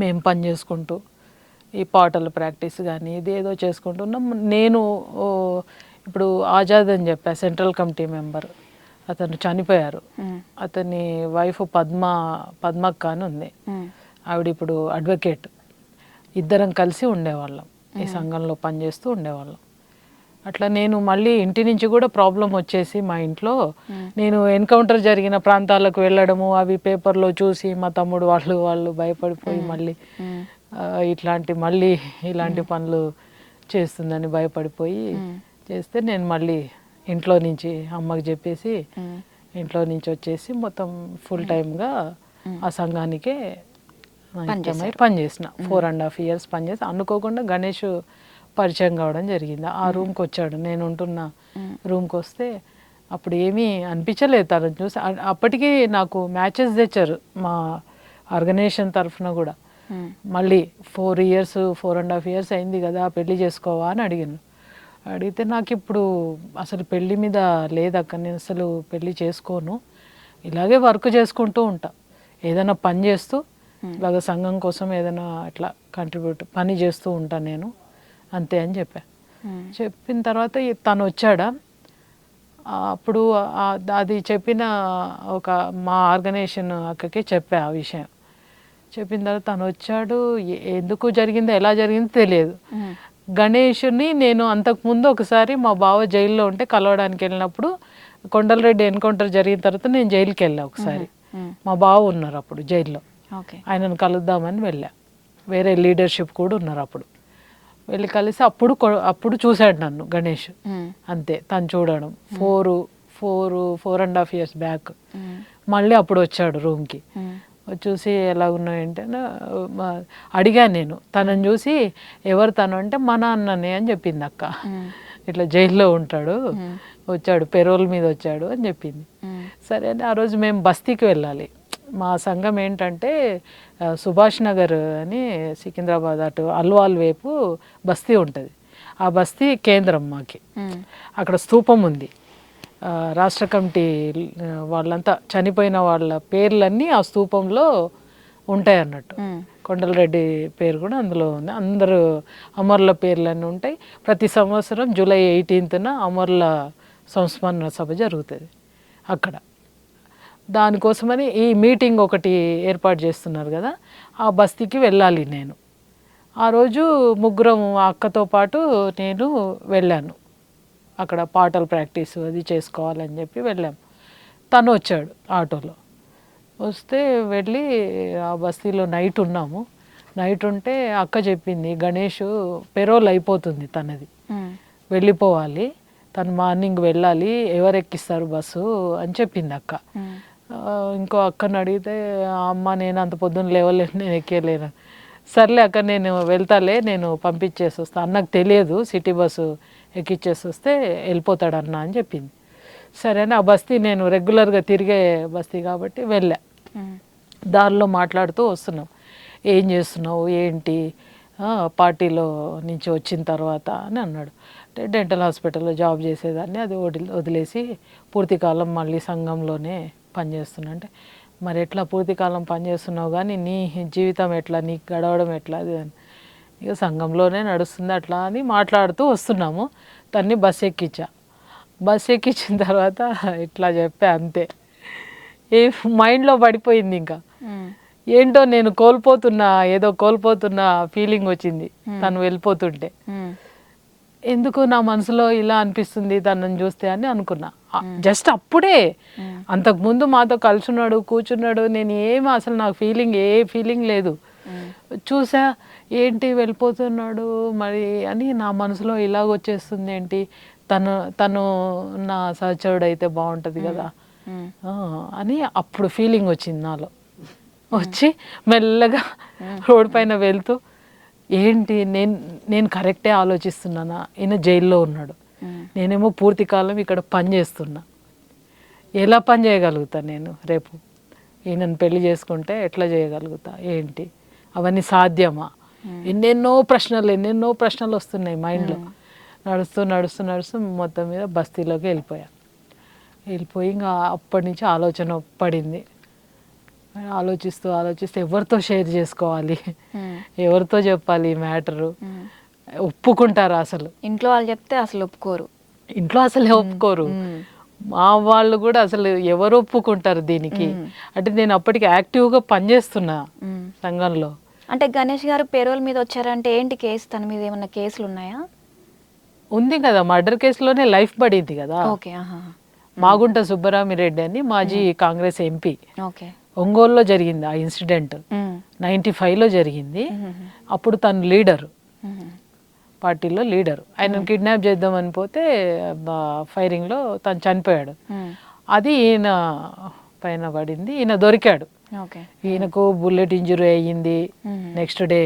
మేము పని చేసుకుంటూ ఈ పాటల ప్రాక్టీస్ కానీ ఇది ఏదో చేసుకుంటున్నాం. నేను ఇప్పుడు ఆజాద్ అని చెప్పా, సెంట్రల్ కమిటీ మెంబర్, అతను చనిపోయారు. అతని వైఫ్ పద్మక్క అని ఉంది. ఆవిడ ఇప్పుడు అడ్వకేట్. ఇద్దరం కలిసి ఉండేవాళ్ళం, ఈ సంఘంలో పనిచేస్తూ ఉండేవాళ్ళం. అట్లా నేను మళ్ళీ ఇంటి నుంచి కూడా ప్రాబ్లం వచ్చేసి మా ఇంట్లో నేను ఎన్కౌంటర్ జరిగిన ప్రాంతాలకు వెళ్ళడము, అవి పేపర్లో చూసి మా తమ్ముడు వాళ్ళు భయపడిపోయి మళ్ళీ ఇలాంటి పనులు చేస్తుందని భయపడిపోయి చేస్తే నేను మళ్ళీ ఇంట్లో నుంచి అమ్మకి చెప్పేసి ఇంట్లో నుంచి వచ్చేసి మొత్తం ఫుల్ టైమ్గా ఆ సంఘానికే పనిచేసిన. 4.5 years పనిచేసి అనుకోకుండా గణేష్ పరిచయం కావడం జరిగింది. ఆ రూమ్కి వచ్చాడు. నేను ఉంటున్న రూమ్కి వస్తే అప్పుడు ఏమీ అనిపించలేదు తనని చూసి. అప్పటికి నాకు మ్యాచెస్ తెచ్చారు మా ఆర్గనైజేషన్ తరఫున కూడా. మళ్ళీ 4.5 years అయింది కదా, పెళ్లి చేసుకోవా అని అడిగాను. అడిగితే నాకు ఇప్పుడు అసలు పెళ్ళి మీద లేదక్క, నేను అసలు పెళ్ళి చేసుకోను, ఇలాగే వర్క్ చేసుకుంటూ ఉంటా, ఏదైనా పని చేస్తూ ఇలాగ సంఘం కోసం ఏదైనా అట్లా పని చేస్తూ ఉంటాను నేను, అంతే అని చెప్పా. చెప్పిన తర్వాత తను వచ్చాడా, అప్పుడు అది చెప్పిన మా ఆర్గనైజేషన్ అక్కకి చెప్పా ఆ విషయం. చెప్పిన తర్వాత తను వచ్చాడు. ఎందుకు జరిగిందో ఎలా జరిగిందో తెలియదు. గణేష్ని నేను అంతకుముందు ఒకసారి మా బావ జైల్లో ఉంటే కలవడానికి వెళ్ళినప్పుడు, కొండలరెడ్డి ఎన్కౌంటర్ జరిగిన తర్వాత నేను జైలుకి వెళ్ళా ఒకసారి. మా బావ ఉన్నారు అప్పుడు జైల్లో, ఆయనను కలుద్దామని వెళ్ళా. వేరే లీడర్షిప్ కూడా ఉన్నారు అప్పుడు. వెళ్ళి కలిసి అప్పుడు చూశాడు నన్ను గణేష్, అంతే. తను చూడడం 4.5 years బ్యాక్. మళ్ళీ అప్పుడు వచ్చాడు రూమ్కి. చూసి ఎలా ఉన్నాయంటే అడిగాను నేను. తనని చూసి ఎవరు తను అంటే మా నాన్ననే అని చెప్పింది అక్క. ఇట్లా జైల్లో ఉంటాడు, వచ్చాడు, పెరోల్ మీద వచ్చాడు అని చెప్పింది. సరే అని ఆ రోజు మేము బస్తీకి వెళ్ళాలి. మా సంఘం ఏంటంటే సుభాష్ నగర్ అని సికింద్రాబాద్ అటు అల్వాల్ వైపు బస్తీ ఉంటుంది. ఆ బస్తీ కేంద్రం మాకి. అక్కడ స్తూపం ఉంది. రాష్ట్ర కమిటీ వాళ్ళంతా చనిపోయిన వాళ్ళ పేర్లన్నీ ఆ స్తూపంలో ఉంటాయి అన్నట్టు. కొండలరెడ్డి పేరు కూడా అందులో ఉంది. అందరూ అమరుల పేర్లన్నీ ఉంటాయి. ప్రతి సంవత్సరం July 18th అమరుల సంస్మరణ సభ జరుగుతుంది అక్కడ. దానికోసమని ఈ మీటింగ్ ఒకటి ఏర్పాటు చేస్తున్నారు కదా, ఆ బస్తీకి వెళ్ళాలి నేను. ఆ రోజు ముగ్గురం అక్కతో పాటు నేను వెళ్ళాను. అక్కడ పాటల ప్రాక్టీస్ అది చేసుకోవాలని చెప్పి వెళ్ళాం. తను వచ్చాడు ఆటోలో. వస్తే వెళ్ళి ఆ బస్తీలో నైట్ ఉన్నాము. నైట్ ఉంటే అక్క చెప్పింది, గణేష్ పెరోల్ అయిపోతుంది తనది, వెళ్ళిపోవాలి, తను మార్నింగ్ వెళ్ళాలి, ఎవరు ఎక్కిస్తారు బస్సు అని చెప్పింది అక్క. ఇంకో అక్కని అడిగితే, అమ్మ నేను అంత పొద్దున్న లేవలేను, నేను ఎక్కేయలేను. సర్లే అక్క నేను వెళ్తాలే, నేను పంపించేసి వస్తా, అన్నకు తెలియదు, సిటీ బస్సు ఎక్కిచ్చేసి వస్తే వెళ్ళిపోతాడు అన్న అని చెప్పింది. సరే అని ఆ బస్తీ నేను రెగ్యులర్గా తిరిగే బస్తీ కాబట్టి వెళ్ళా. దారిలో మాట్లాడుతూ వస్తున్నాం. ఏం చేస్తున్నావు ఏంటి, పార్టీలో నుంచి వచ్చిన తర్వాత అని అన్నాడు. అంటే డెంటల్ హాస్పిటల్లో జాబ్ చేసేదాన్ని, అది వదిలేసి పూర్తికాలం మళ్ళీ సంఘంలోనే పనిచేస్తున్నా. అంటే మరి ఎట్లా పూర్తి కాలం పనిచేస్తున్నావు కానీ నీ జీవితం ఎట్లా, నీకు గడవడం ఎట్లా అది అని. ఇక సంఘంలోనే నడుస్తుంది అట్లా అని మాట్లాడుతూ వస్తున్నాము. తన్ని బస్ ఎక్కించా. బస్ ఎక్కించిన తర్వాత ఇట్లా చెప్పా అంతే. ఏ మైండ్లో పడిపోయింది ఇంకా. ఏంటో నేను ఏదో కోల్పోతున్న ఫీలింగ్ వచ్చింది తను వెళ్ళిపోతుంటే. ఎందుకు నా మనసులో ఇలా అనిపిస్తుంది తనని చూస్తే అని అనుకున్నా. జస్ట్ అప్పుడే, అంతకుముందు మాతో కలుసున్నాడు, కూర్చున్నాడు, నేను అసలు నాకు ఏ ఫీలింగ్ లేదు. చూసా ఏంటి వెళ్ళిపోతున్నాడు మరి అని నా మనసులో ఇలాగ వచ్చేస్తుంది ఏంటి, తను నా సహచరుడు అయితే బాగుంటుంది కదా అని అప్పుడు ఫీలింగ్ వచ్చింది నాలో. వచ్చి మెల్లగా రోడ్ పైన వెళ్తూ ఏంటి నేను కరెక్టే ఆలోచిస్తున్నానా, ఈయన జైల్లో ఉన్నాడు, నేనేమో పూర్తి కాలం ఇక్కడ పని చేస్తున్నా, ఎలా పని చేయగలుగుతా నేను రేపు, ఈయనను పెళ్లి చేసుకుంటే ఎట్లా చేయగలుగుతా ఏంటి, అవన్నీ సాధ్యమా, ఎన్నెన్నో ప్రశ్నలు వస్తున్నాయి మైండ్లో. నడుస్తూ మొత్తం మీద బస్తీలోకి వెళ్ళిపోయి ఇంకా అప్పటి నుంచి ఆలోచన పడింది. ఆలోచిస్తూ ఎవరితో షేర్ చేసుకోవాలి, ఎవరితో చెప్పాలి ఈ మ్యాటరు, ఒప్పుకుంటారా అసలు? ఇంట్లో వాళ్ళు చెప్తే అసలు ఒప్పుకోరు. ఇంట్లో అసలే ఒప్పుకోరు. మా వాళ్ళు కూడా అసలు ఎవరు ఒప్పుకుంటారు దీనికి. అంటే నేను అప్పటికి యాక్టివ్గా పనిచేస్తున్నా సంఘంలో. అంటే గణేష్ గారు పేరోల్ మీద వచ్చారంటే ఏంటి కేసు? తన మీద ఏమన్నా కేసులు ఉన్నాయా? ఉంది కదా, మర్డర్ కేసులోనే లైఫ్ పడింది కదా. ఓకే. మాగుంట సుబ్బరామిరెడ్డి అని మాజీ కాంగ్రెస్ ఎంపీ. ఓకే. ఒంగోలులో జరిగింది ఆ ఇన్సిడెంట్. 95లో జరిగింది. అప్పుడు తను లీడరు, పార్టీలో లీడరు. ఆయన కిడ్నాప్ చేద్దామని పోతే ఫైరింగ్లో తను చనిపోయాడు. అది ఈయన పైన పడింది. ఈయన దొరికాడు. ఈయనకు బుల్లెట్ ఇంజురీ అయ్యింది. నెక్స్ట్ డే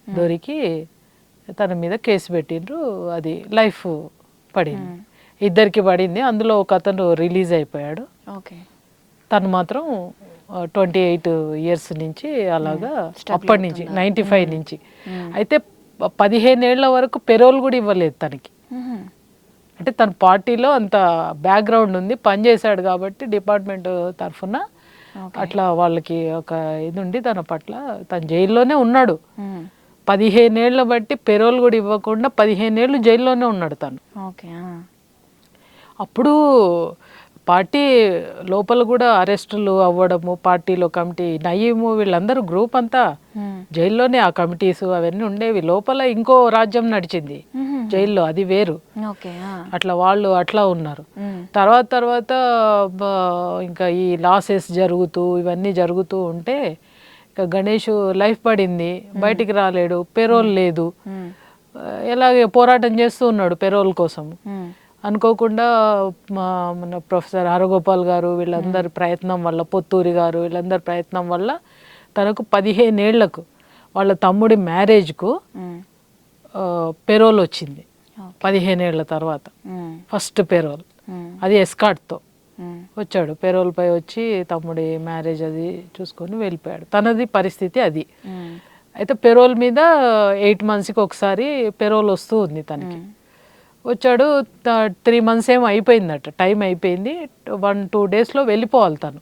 దొరికి తన మీద కేసు పెట్టిండ్రు. అది లైఫ్ పడింది, ఇద్దరికి పడింది. అందులో ఒక అతను రిలీజ్ అయిపోయాడు. తను మాత్రం 28 ఇయర్స్ నుంచి అలాగా, అప్పటి నుంచి 95 నుంచి. అయితే 15 ఏళ్ల వరకు పెరోల్ కూడా ఇవ్వలేదు తనకి. అంటే తన పార్టీలో అంత బ్యాక్గ్రౌండ్ ఉంది, పనిచేశాడు కాబట్టి డిపార్ట్మెంట్ తరఫున అట్లా వాళ్ళకి ఒక ఇది ఉండి తన పట్ల. తను జైల్లోనే ఉన్నాడు 15 ఏళ్ళ బట్టి, పెరోల్ కూడా ఇవ్వకుండా 15 ఏళ్ళు జైల్లోనే ఉన్నాడు తను. అప్పుడు పార్టీ లోపల కూడా అరెస్టులు అవ్వడము, పార్టీలో కమిటీ నయీము వీళ్ళందరూ గ్రూప్ అంతా జైల్లోనే, ఆ కమిటీస్ అవన్నీ ఉండేవి. లోపల ఇంకో రాజ్యం నడిచింది జైల్లో, అది వేరు. అట్లా వాళ్ళు అట్లా ఉన్నారు. తర్వాత ఇంకా ఈ లాసెస్ ఇవన్నీ జరుగుతూ ఉంటే ఇంకా గణేష్ లైఫ్ పడింది, బయటికి రాలేడు, పెరోల్ లేదు. ఎలాగే పోరాటం చేస్తూ ఉన్నాడు పెరోల్ కోసం. అనుకోకుండా మన ప్రొఫెసర్ హరగోపాల్ గారు వీళ్ళందరి ప్రయత్నం వల్ల, పొత్తూరి గారు వీళ్ళందరి ప్రయత్నం వల్ల తనకు 15 ఏళ్లకు వాళ్ళ తమ్ముడి మ్యారేజ్కు పెరోల్ వచ్చింది. 15 ఏళ్ల తర్వాత ఫస్ట్ పెరోల్, అది ఎస్కాట్తో వచ్చాడు. పెరోల్ పై వచ్చి తమ్ముడి మ్యారేజ్ అది చూసుకొని వెళ్ళిపోయాడు. తనది పరిస్థితి అది. అయితే పెరోల్ మీద 8 monthsకి ఒకసారి పెరోల్ వస్తూ ఉంది తనకి. వచ్చాడు. 3 months ఏమో అయిపోయిందట, టైం అయిపోయింది. 1-2 daysలో వెళ్ళిపోవాలి తను.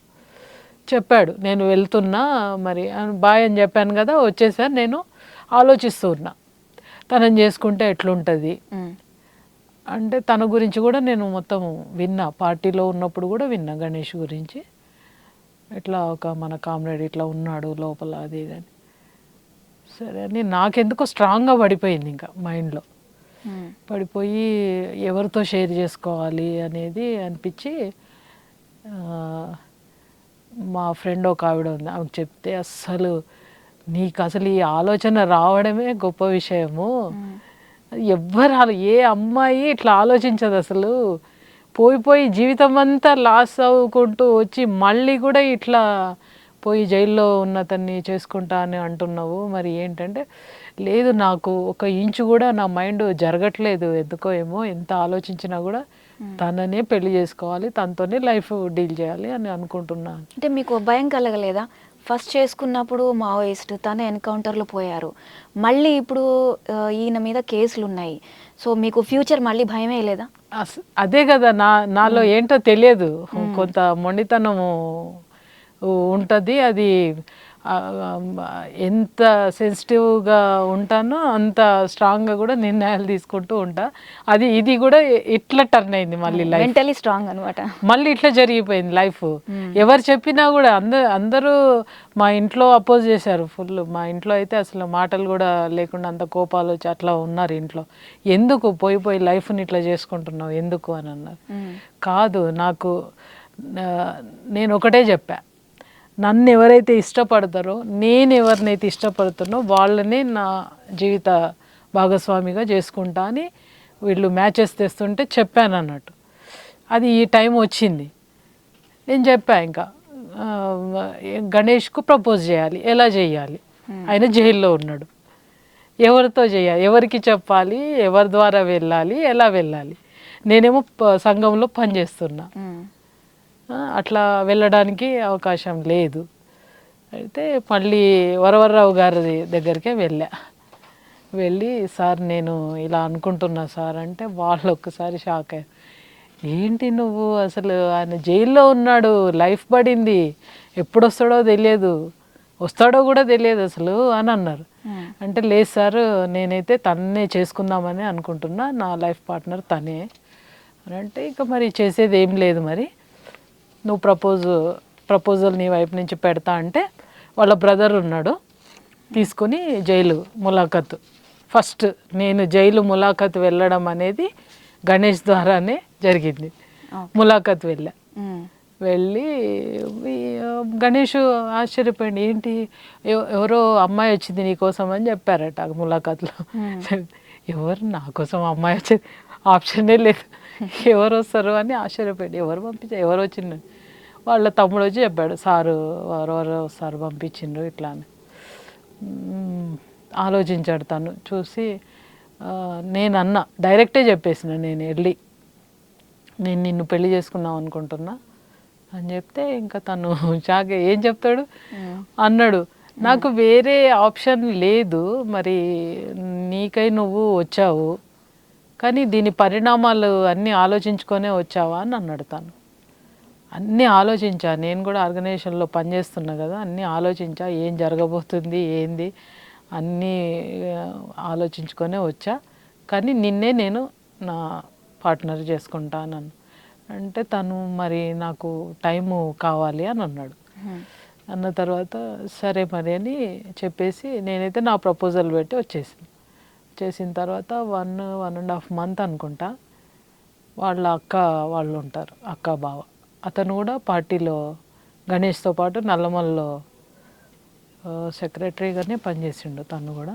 చెప్పాడు నేను వెళ్తున్నా మరి బాయ్ అని చెప్పాను కదా, వచ్చేసాను. నేను ఆలోచిస్తూ ఉన్నా తనని చేసుకుంటే ఎట్లుంటుంది అంటే. తన గురించి కూడా నేను మొత్తం విన్నా, పార్టీలో ఉన్నప్పుడు కూడా విన్నా గణేష్ గురించి. ఇట్లా ఒక మన కామ్రేడ్ ఇట్లా ఉన్నాడు లోపల అది ఇదని. సరే అని నాకెందుకో స్ట్రాంగ్గా పడిపోయింది ఇంకా మైండ్లో. పడిపోయి ఎవరితో షేర్ చేసుకోవాలి అనేది అనిపించి మా ఫ్రెండ్ ఒక ఆవిడ ఉంది, ఆమెకు చెప్తే అస్సలు నీకు అసలు ఈ ఆలోచన రావడమే గొప్ప విషయము. ఏ అమ్మాయి ఇట్లా ఆలోచించదు అసలు. పోయి జీవితం అంతా లాస్ అవ్వుకుంటూ వచ్చి మళ్ళీ కూడా ఇట్లా పోయి జైల్లో ఉన్న తన్ని చేసుకుంటా అని అంటున్నావు. మరి ఏంటంటే లేదు, నాకు ఒక ఇంచు కూడా నా మైండ్ జరగట్లేదు ఎందుకో ఏమో. ఎంత ఆలోచించినా కూడా తననే పెళ్లి చేసుకోవాలి, తనతోనే లైఫ్ డీల్ చేయాలి అని అనుకుంటున్నాను. అంటే మీకు భయం కలగలేదా? ఫస్ట్ చేసుకున్నప్పుడు మావోయిస్ట్, తన ఎన్కౌంటర్లో పోయారు, మళ్ళీ ఇప్పుడు ఈయన మీద కేసులు ఉన్నాయి. సో మీకు ఫ్యూచర్ మళ్ళీ భయమే లేదా? అదే కదా నాలో ఏంటో తెలియదు, కొంత మొండితనము ఉంటుంది. అది ఆ, ఎంత సెన్సిటివ్గా ఉంటానో అంత స్ట్రాంగ్గా కూడా నిర్ణయాలు తీసుకుంటూ ఉంటా. ఇది కూడా ఇట్లా టర్న్ అయింది మళ్ళీ లైఫ్. మెంటలీ స్ట్రాంగ్ అనమాట. మళ్ళీ ఇట్లా జరిగిపోయింది లైఫ్. ఎవరు చెప్పినా కూడా అందరూ మా ఇంట్లో అపోజ్ చేశారు ఫుల్. మా ఇంట్లో అయితే అసలు మాటలు కూడా లేకుండా అంత కోపాలు వచ్చి అట్లా ఉన్నారు ఇంట్లో. ఎందుకు పోయి లైఫ్ని ఇట్లా చేసుకుంటున్నావు ఎందుకు అని అన్నారు. కాదు, నేను ఒకటే చెప్పా, నన్ను ఎవరైతే ఇష్టపడతారో, నేను ఎవరినైతే ఇష్టపడుతానో వాళ్ళనే నా జీవిత భాగస్వామిగా చేసుకుంటా అని వీళ్ళు మ్యాచెస్ తెస్తుంటే చెప్పాను అన్నట్టు. అది ఈ టైం వచ్చింది. నేను చెప్పా ఇంకా గణేష్కు ప్రపోజ్ చేయాలి, ఎలా చేయాలి, ఆయన జైల్లో ఉన్నాడు, ఎవరితో చేయాలి, ఎవరికి చెప్పాలి, ఎవరి ద్వారా వెళ్ళాలి, ఎలా వెళ్ళాలి. నేనేమో సంఘంలో పనిచేస్తున్నా, అట్లా వెళ్ళడానికి అవకాశం లేదు. అయితే మళ్ళీ వరవరరావు గారి దగ్గరికే వెళ్ళి సార్ నేను ఇలా అనుకుంటున్నా సార్ అంటే వాళ్ళు ఒక్కసారి షాక్ అయ్యారు. ఏంటి నువ్వు, అసలు ఆయన జైల్లో ఉన్నాడు, లైఫ్ పడింది, ఎప్పుడు వస్తాడో తెలియదు, వస్తాడో కూడా తెలియదు అసలు అని అన్నారు. అంటే లేదు సార్, నేనైతే తన్నే చేసుకుందామని అనుకుంటున్నా, నా లైఫ్ పార్ట్నర్ తనే అని అంటే, ఇక మరి చేసేది ఏం లేదు, మరి నువ్వు ప్రపోజల్ నీ వైపు నుంచి పెడతా అంటే వాళ్ళ బ్రదర్ ఉన్నాడు, తీసుకొని జైలు ములాఖత్. ఫస్ట్ నేను జైలు ములాఖత్ వెళ్ళడం అనేది గణేష్ ద్వారానే జరిగింది. ములాఖత్ వెళ్ళి గణేష్ ఆశ్చర్యపోయింది, ఏంటి ఎవరో అమ్మాయి వచ్చింది నీకోసం అని చెప్పారట ములాఖత్లో. ఎవరు నా కోసం అమ్మాయి వచ్చేది, ఆప్షనే లేదు, ఎవరు వస్తారు అని ఆశ్చర్యపోయింది. ఎవరు పంపించారు, ఎవరు వచ్చిండ్రు, వాళ్ళ తమ్ముడు వచ్చి చెప్పాడు, సారు ఎవరెవరు సార్ పంపించిండ్రు ఇట్లా అని. ఆలోచించాడు తను, చూసి నేను డైరెక్టే చెప్పేసిన, నేను వెళ్ళి నేను నిన్ను పెళ్లి చేసుకుందాం అనుకుంటున్నా అని చెప్తే ఇంకా తను షాక్, ఏం చెప్తాడు అన్నాడు. నాకు వేరే ఆప్షన్ లేదు, మరి నీకై నువ్వు వచ్చావు కానీ దీని పరిణామాలు అన్నీ ఆలోచించుకొనే వచ్చావా అని అన్నాడు తను. అన్నీ ఆలోచించా, నేను కూడా ఆర్గనైజేషన్లో పనిచేస్తున్నా కదా, అన్నీ ఆలోచించా, ఏం జరగబోతుంది ఏంది అన్నీ ఆలోచించుకొనే వచ్చా, కానీ నిన్నే నేను నా పార్ట్నర్ చేసుకుంటాను అంటే తను మరి నాకు టైము కావాలి అని అన్నాడు. అన్న తర్వాత సరే మరి అని చెప్పేసి నేనైతే నా ప్రపోజల్ పెట్టి వచ్చేసిన తర్వాత 1.5 month అనుకుంటా, వాళ్ళ వాళ్ళు ఉంటారు, అక్క బావ, అతను కూడా పార్టీలో గణేష్తో పాటు నల్లమల్లో సెక్రటరీగానే పనిచేసిండు. తను కూడా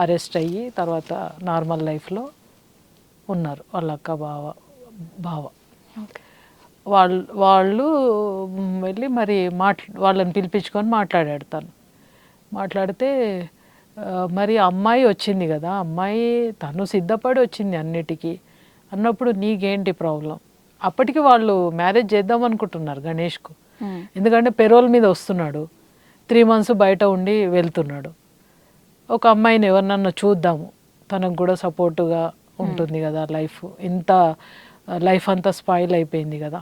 అరెస్ట్ అయ్యి తర్వాత నార్మల్ లైఫ్లో ఉన్నారు వాళ్ళ అక్క బావ. వాళ్ళు వెళ్ళి మరి వాళ్ళని పిలిపించుకొని మాట్లాడాడు తను. మాట్లాడితే మరి అమ్మాయి వచ్చింది కదా, అమ్మాయి తను సిద్ధపడి వచ్చింది అన్నిటికీ అన్నప్పుడు నీకేంటి ప్రాబ్లం. అప్పటికి వాళ్ళు మ్యారేజ్ చేద్దాం అనుకుంటున్నారు గణేష్కు, ఎందుకంటే పెరోల్ మీద వస్తున్నాడు, 3 months బయట ఉండి వెళ్తున్నాడు. ఒక అమ్మాయిని ఎవరినన్నా చూద్దాము, తనకు కూడా సపోర్టుగా ఉంటుంది కదా, లైఫ్ అంతా స్పాయిల్ అయిపోయింది కదా.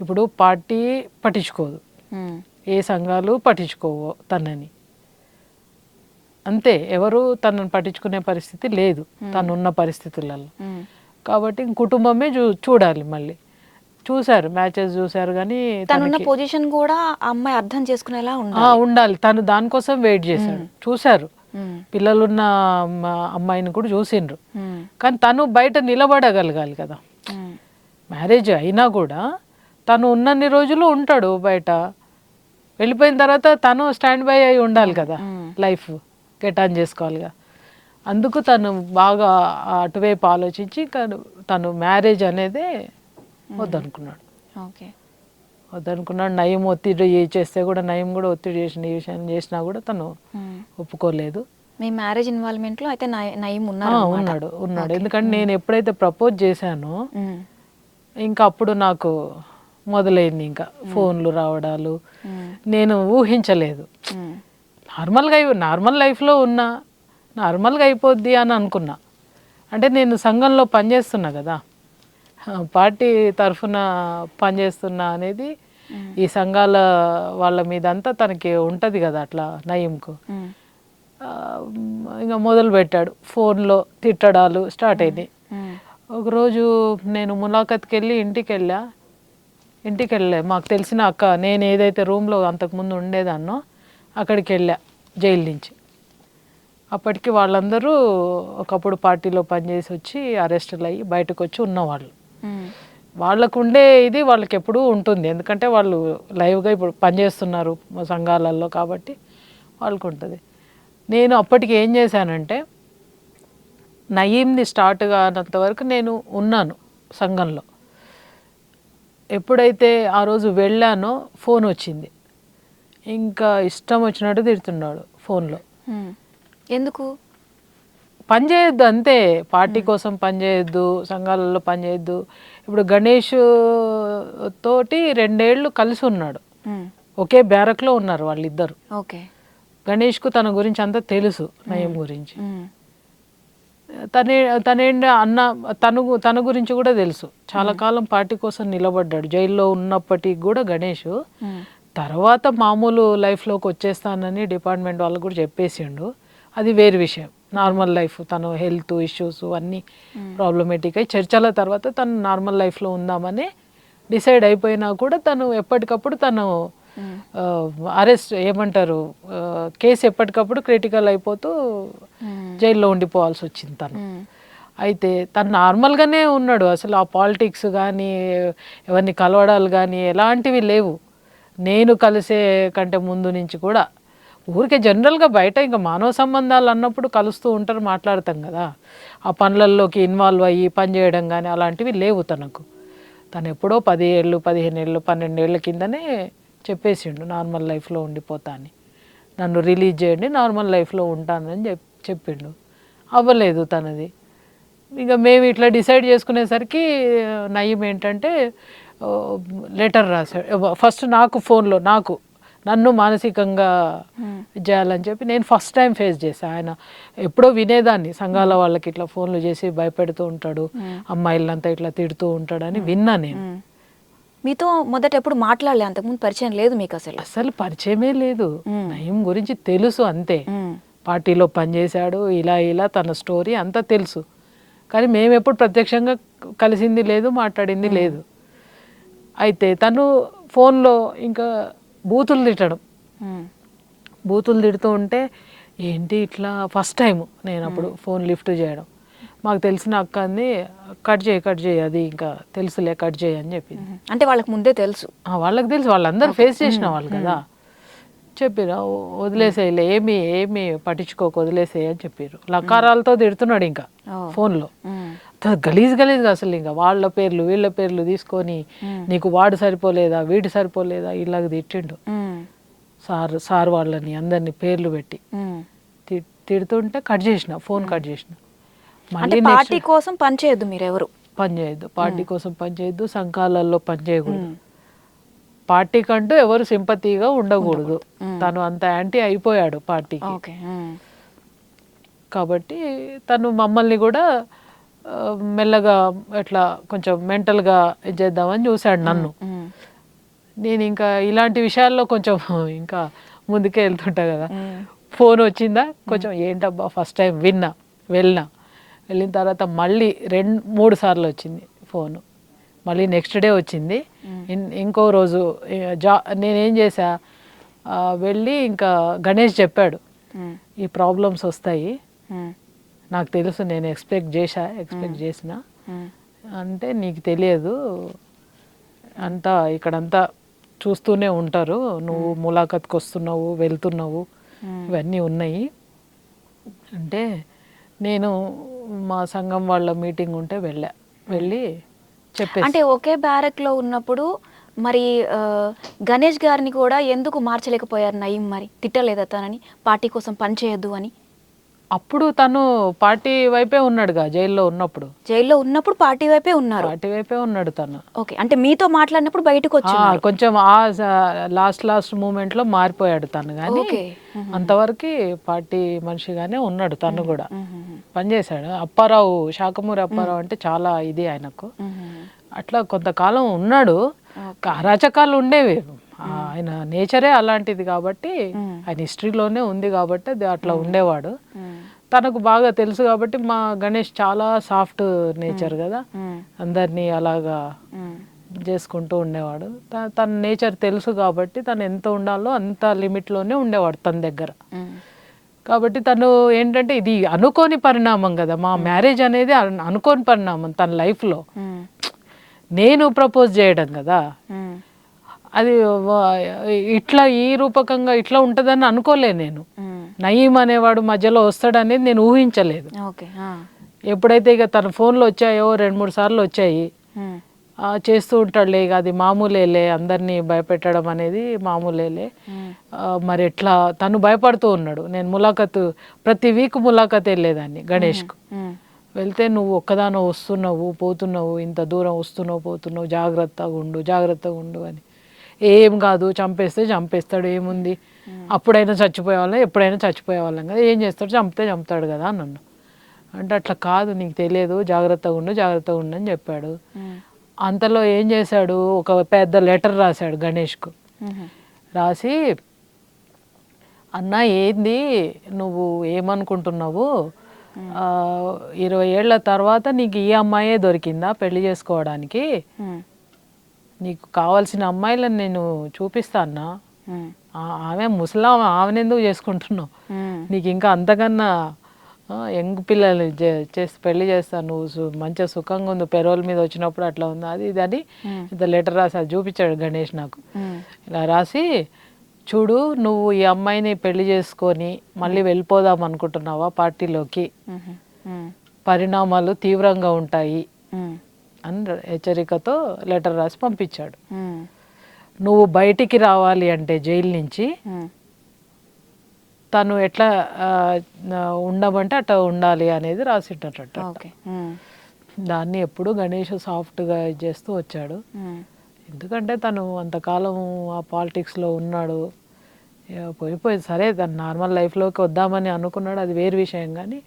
ఇప్పుడు పార్టీ పట్టించుకోదు, ఏ సంఘాలు పట్టించుకోవు తనని, అంతే, ఎవరు తనని పట్టించుకునే పరిస్థితి లేదు తనున్న పరిస్థితులలో. కాబట్టి కుటుంబమే చూడాలి. మళ్ళీ చూశారు, మ్యాచెస్ చూశారు, కానీ తనున్న పొజిషన్ కూడా అమ్మాయి అర్థం చేసుకునేలా ఉండాలి. తను దానికోసం వెయిట్ చేశాడు, చూశారు, పిల్లలున్న అమ్మాయిని కూడా చూసిండ్రు, కానీ తను బయట నిలబడగలగాలి కదా. మ్యారేజ్ అయినా కూడా తను ఉన్నన్ని రోజులు ఉంటాడు బయట, వెళ్ళిపోయిన తర్వాత తను స్టాండ్ బై అయి ఉండాలి కదా, లైఫ్ గెట్ ఆన్ చేసుకోవాలిగా. అందుకు తను బాగా అటువైపు ఆలోచించి తను మ్యారేజ్ అనేదే వద్దనుకున్నాడు. నయం ఒత్తిడి చేస్తే కూడా, నయం కూడా ఒత్తిడి చేసిన ఈ విషయం చేసినా కూడా తను ఒప్పుకోలేదు. మీ మ్యారేజ్ ఇన్వాల్వ్మెంట్లో అయితే నయం ఉన్నాడు. ఎందుకంటే నేను ఎప్పుడైతే ప్రపోజ్ చేశానో ఇంకా అప్పుడు నాకు మొదలైంది ఇంకా ఫోన్లు రావడాలు. నేను ఊహించలేదు, నార్మల్ లైఫ్లో ఉన్నా, నార్మల్గా అయిపోద్ది అని అనుకున్నా. అంటే నేను సంఘంలో పనిచేస్తున్నా కదా, పార్టీ తరఫున పనిచేస్తున్నా అనేది ఈ సంఘాల వాళ్ళ మీద అంతా తనకి ఉంటుంది కదా అట్లా నయీంకు. ఇంకా మొదలు పెట్టాడు ఫోన్లో తిట్టడాలు స్టార్ట్ అయినాయి. ఒకరోజు నేను ములాఖత్కి వెళ్ళి ఇంటికి వెళ్ళా మాకు తెలిసిన అక్క, నేను ఏదైతే రూమ్లో అంతకుముందు ఉండేదాన్నో అక్కడికి వెళ్ళా జైలు నుంచి. అప్పటికి వాళ్ళందరూ ఒకప్పుడు పార్టీలో పనిచేసి వచ్చి అరెస్టులు అయ్యి బయటకు వచ్చి ఉన్నవాళ్ళు. వాళ్ళకు ఉండే ఇది వాళ్ళకి ఎప్పుడూ ఉంటుంది, ఎందుకంటే వాళ్ళు లైవ్గా ఇప్పుడు పనిచేస్తున్నారు సంఘాలలో కాబట్టి వాళ్ళకు ఉంటుంది. నేను అప్పటికి ఏం చేశానంటే నయీంని స్టార్ట్ కానంత వరకు నేను ఉన్నాను సంఘంలో. ఎప్పుడైతే ఆ రోజు వెళ్ళానో ఫోన్ వచ్చింది, ఇంకా ఇష్టం వచ్చినట్టు తిడుతున్నాడు ఫోన్లో. ఎందుకు? పని చేయొద్దు అంతే, పార్టీ కోసం పని చేయొద్దు, సంఘాలలో పని చేయొద్దు. ఇప్పుడు గణేష్ తోటి 2 ఏళ్ళు కలిసి ఉన్నాడు, ఒకే బ్యారక్లో ఉన్నారు వాళ్ళిద్దరు. ఓకే. గణేష్కు తన గురించి అంతా తెలుసు, నయీం గురించి. తన గురించి కూడా తెలుసు. చాలా కాలం పార్టీ కోసం నిలబడ్డాడు జైల్లో ఉన్నప్పటికీ కూడా గణేష్. తర్వాత మామూలు లైఫ్లోకి వచ్చేస్తానని డిపార్ట్మెంట్ వాళ్ళకు కూడా చెప్పేసిండు, అది వేరే విషయం. నార్మల్ లైఫ్, తను హెల్త్ ఇష్యూస్ అన్నీ ప్రాబ్లమేటిక్ అయ్యి చర్చల తర్వాత తను నార్మల్ లైఫ్లో ఉందామని డిసైడ్ అయిపోయినా కూడా తను ఎప్పటికప్పుడు తను అరెస్ట్ ఏమంటారు కేసు ఎప్పటికప్పుడు క్రిటికల్ అయిపోతూ జైల్లో ఉండిపోవాల్సి వచ్చింది తను. అయితే తను నార్మల్గానే ఉన్నాడు, అసలు ఆ పాలిటిక్స్ కానీ ఎవరిని కలవడాలు కానీ ఎలాంటివి లేవు. నేను కలిసే కంటే ముందు నుంచి కూడా ఊరికే జనరల్గా బయట ఇంకా మానవ సంబంధాలు అన్నప్పుడు కలుస్తూ ఉంటారు, మాట్లాడతాం కదా. ఆ పనులలోకి ఇన్వాల్వ్ అయ్యి పని చేయడం కానీ అలాంటివి లేవు తనకు. తను ఎప్పుడో 10 ఏళ్ళు 15 ఏళ్ళు 12 ఏళ్ళ కిందనే చెప్పేసిండు నార్మల్ లైఫ్లో ఉండిపోతా అని, నన్ను రిలీజ్ చేయండి నార్మల్ లైఫ్లో ఉంటానని చెప్పిండు. అవ్వలేదు తనది. ఇక మేము ఇట్లా డిసైడ్ చేసుకునేసరికి నయీం ఏంటంటే లెటర్ రాశాడు ఫస్ట్ నాకు ఫోన్లో, నన్ను మానసికంగా చేయాలని చెప్పి నేను ఫస్ట్ టైం ఫేస్ చేశాను. ఆయన ఎప్పుడో వినేదాన్ని, సంఘాల వాళ్ళకి ఇట్లా ఫోన్లు చేసి భయపెడుతూ ఉంటాడు, అమ్మాయిలంతా ఇట్లా తిడుతూ ఉంటాడని విన్నా నేను. మీతో మొదట ఎప్పుడు మాట్లాడలే? అంతకుముందు పరిచయం లేదు మీకు? అసలు పరిచయమే లేదు. నయీం గురించి తెలుసు అంతే, పార్టీలో పనిచేశాడు, ఇలా తన స్టోరీ అంతా తెలుసు. కానీ మేము ఎప్పుడు ప్రత్యక్షంగా కలిసింది లేదు, మాట్లాడింది లేదు. అయితే తను ఫోన్లో ఇంకా బూతులు తిడుతూ ఉంటే ఏంటి ఇట్లా ఫస్ట్ టైం నేను అప్పుడు ఫోన్ లిఫ్ట్ చేయడం. మాకు తెలిసిన అక్క అంది, కట్ చేయి అది ఇంకా తెలుసులే కట్ చేయి అని చెప్పింది. అంటే వాళ్ళకి ముందే తెలుసు? వాళ్ళకి తెలుసు, వాళ్ళందరూ ఫేస్ చేసిన వాళ్ళు కదా. చెప్పిరా వదిలేసేయలే, ఏమి పట్టించుకోక వదిలేసేయి అని చెప్పారు. లకారాలతో తిడుతున్నాడు ఇంకా ఫోన్లో, గలీజ్గా అసలు. ఇంకా వాళ్ళ పేర్లు వీళ్ళ పేర్లు తీసుకొని నీకు వాడు సరిపోలేదా వీడు సరిపోలేదా ఇలాగ తిట్టిండు. సార్ వాళ్ళని అందరినీ పేర్లు పెట్టి తిడుతుంటే ఫోన్ కట్ చేసిన. మళ్ళీ పార్టీ కోసం పనిచేయద్దు, మీరు ఎవరు పనిచేయద్దు, పార్టీ కోసం పనిచేయద్దు, సంఘాలలో పనిచేయకూడదు, పార్టీ కంటూ ఎవరు సింపతిగా ఉండకూడదు. తను అంత యాంటీ అయిపోయాడు పార్టీకి. కాబట్టి తను మమ్మల్ని కూడా మెల్లగా ఎట్లా కొంచెం మెంటల్గా చేద్దామని చూశాడు నన్ను. నేను ఇంకా ఇలాంటి విషయాల్లో కొంచెం ఇంకా ముందుకే వెళ్తుంటా కదా. ఫోన్ వచ్చిందా కొంచెం ఏంటబ్బా ఫస్ట్ టైం వెళ్ళిన తర్వాత మళ్ళీ 2-3 సార్లు వచ్చింది ఫోను. మళ్ళీ నెక్స్ట్ డే వచ్చింది. ఇంకో రోజు నేనేం చేశా, వెళ్ళి ఇంకా గణేష్ చెప్పాడు ఈ ప్రాబ్లమ్స్ వస్తాయి నాకు తెలుసు, నేను ఎక్స్పెక్ట్ చేసిన అంటే నీకు తెలియదు, అంతా ఇక్కడంతా చూస్తూనే ఉంటారు, నువ్వు ములాఖత్కి వస్తున్నావు వెళ్తున్నావు ఇవన్నీ ఉన్నాయి అంటే. నేను మా సంఘం వాళ్ళ మీటింగ్ ఉంటే వెళ్ళి చెప్పేసి. అంటే ఒకే బ్యారక్లో ఉన్నప్పుడు మరి గణేష్ గారిని కూడా ఎందుకు మార్చలేకపోయారు నయీం? మరి తిట్టలేదా తనని పార్టీ కోసం పని చేయొద్దు అని? అప్పుడు తను పార్టీ వైపే ఉన్నాడుగా, జైల్లో ఉన్నప్పుడు పార్టీ వైపే ఉన్నాడు తను. ఓకే, అంటే మీతో మాట్లాడినప్పుడు బయటకు వచ్చి కొంచెం ఆ లాస్ట్ మూమెంట్ లో మారిపోయాడు తను, కానీ అంతవరకు పార్టీ మనిషిగానే ఉన్నాడు తను కూడా పనిచేశాడు. శాఖమూరి అప్పారావు అంటే చాలా ఇది ఆయనకు. అట్లా కొంతకాలం ఉన్నాడు. అరాచకాలు ఉండేవి. ఆయన నేచరే అలాంటిది కాబట్టి, ఆయన హిస్టరీలోనే ఉంది కాబట్టి అది అట్లా ఉండేవాడు. తనకు బాగా తెలుసు కాబట్టి మా గణేష్ చాలా సాఫ్ట్ నేచర్ కదా, అందరినీ అలాగా చేసుకుంటూ ఉండేవాడు. తన నేచర్ తెలుసు కాబట్టి తను ఎంత ఉండాలో అంత లిమిట్లోనే ఉండేవాడు తన దగ్గర. కాబట్టి తను ఏంటంటే ఇది అనుకోని పరిణామం కదా, మా మ్యారేజ్ అనేది అనుకోని పరిణామం తన లైఫ్లో. నేను ప్రపోజ్ చేయడం కదా, అది ఇట్లా ఈ రూపకంగా ఇట్లా ఉంటుందని అనుకోలే నేను. నయీం అనేవాడు మధ్యలో వస్తాడనేది నేను ఊహించలేదు. ఎప్పుడైతే ఇక తన ఫోన్లో వచ్చాయో 2-3 సార్లు వచ్చాయి, చేస్తూ ఉంటాడులే, ఇక అది మామూలేలే, అందరినీ భయపెట్టడం అనేది మామూలేలే. మరి ఎట్లా తను భయపడుతూ ఉన్నాడు. నేను ములాఖతు ప్రతి వీక్ ములాఖత్ వెళ్ళేదాన్ని గణేష్కు. వెళ్తే నువ్వు ఒక్కదానో వస్తున్నావు పోతున్నావు, ఇంత దూరం వస్తున్నావు పోతున్నావు, జాగ్రత్తగా ఉండు అని. ఏం కాదు, చంపేస్తే చంపేస్తాడు, ఏముంది, అప్పుడైనా చచ్చిపోయేవాళ్ళం, ఎప్పుడైనా చచ్చిపోయేవాళ్ళం కదా, ఏం చేస్తాడు, చంపుతాడు కదా నన్ను అంటే, అట్లా కాదు నీకు తెలియదు, జాగ్రత్తగా ఉండు అని చెప్పాడు. అంతలో ఏం చేశాడు, ఒక పెద్ద లెటర్ రాశాడు గణేష్కు. రాసి, అన్న ఏంది నువ్వు ఏమనుకుంటున్నావు, 20 ఏళ్ల తర్వాత నీకు ఈ అమ్మాయే దొరికిందా పెళ్లి చేసుకోవడానికి, నీకు కావాల్సిన అమ్మాయిలను నేను చూపిస్తా అన్నా, ఆమె ముసలాం, ఆమెను ఎందుకు చేసుకుంటున్నావు, నీకు ఇంకా అంతకన్నా యంగ్ పిల్లలు చేసి పెళ్లి చేస్తాను, నువ్వు మంచిగా సుఖంగా ఉంది, పెరోల్ మీద వచ్చినప్పుడు అట్లా ఉంది, అది ఇది అని ఇంత లెటర్ రాసి అది చూపించాడు గణేష్ నాకు. ఇలా రాసి, చూడు నువ్వు ఈ అమ్మాయిని పెళ్లి చేసుకొని మళ్ళీ వెళ్ళిపోదాం అనుకుంటున్నావా పార్టీలోకి, పరిణామాలు తీవ్రంగా ఉంటాయి అని హెచ్చరికతో లెటర్ రాసి పంపించాడు. నువ్వు బయటికి రావాలి అంటే జైలు నుంచి, తను ఎట్లా ఉండమంటే అట్లా ఉండాలి అనేది రాసిట్టట. దాన్ని ఎప్పుడు గణేష్ సాఫ్ట్గా చేస్తూ వచ్చాడు. ఎందుకంటే తను అంతకాలం ఆ పాలిటిక్స్లో ఉన్నాడు, పోయిపోయింది సరే, తను నార్మల్ లైఫ్లోకి వద్దామని అనుకున్నాడు, అది వేరు విషయం. కానీ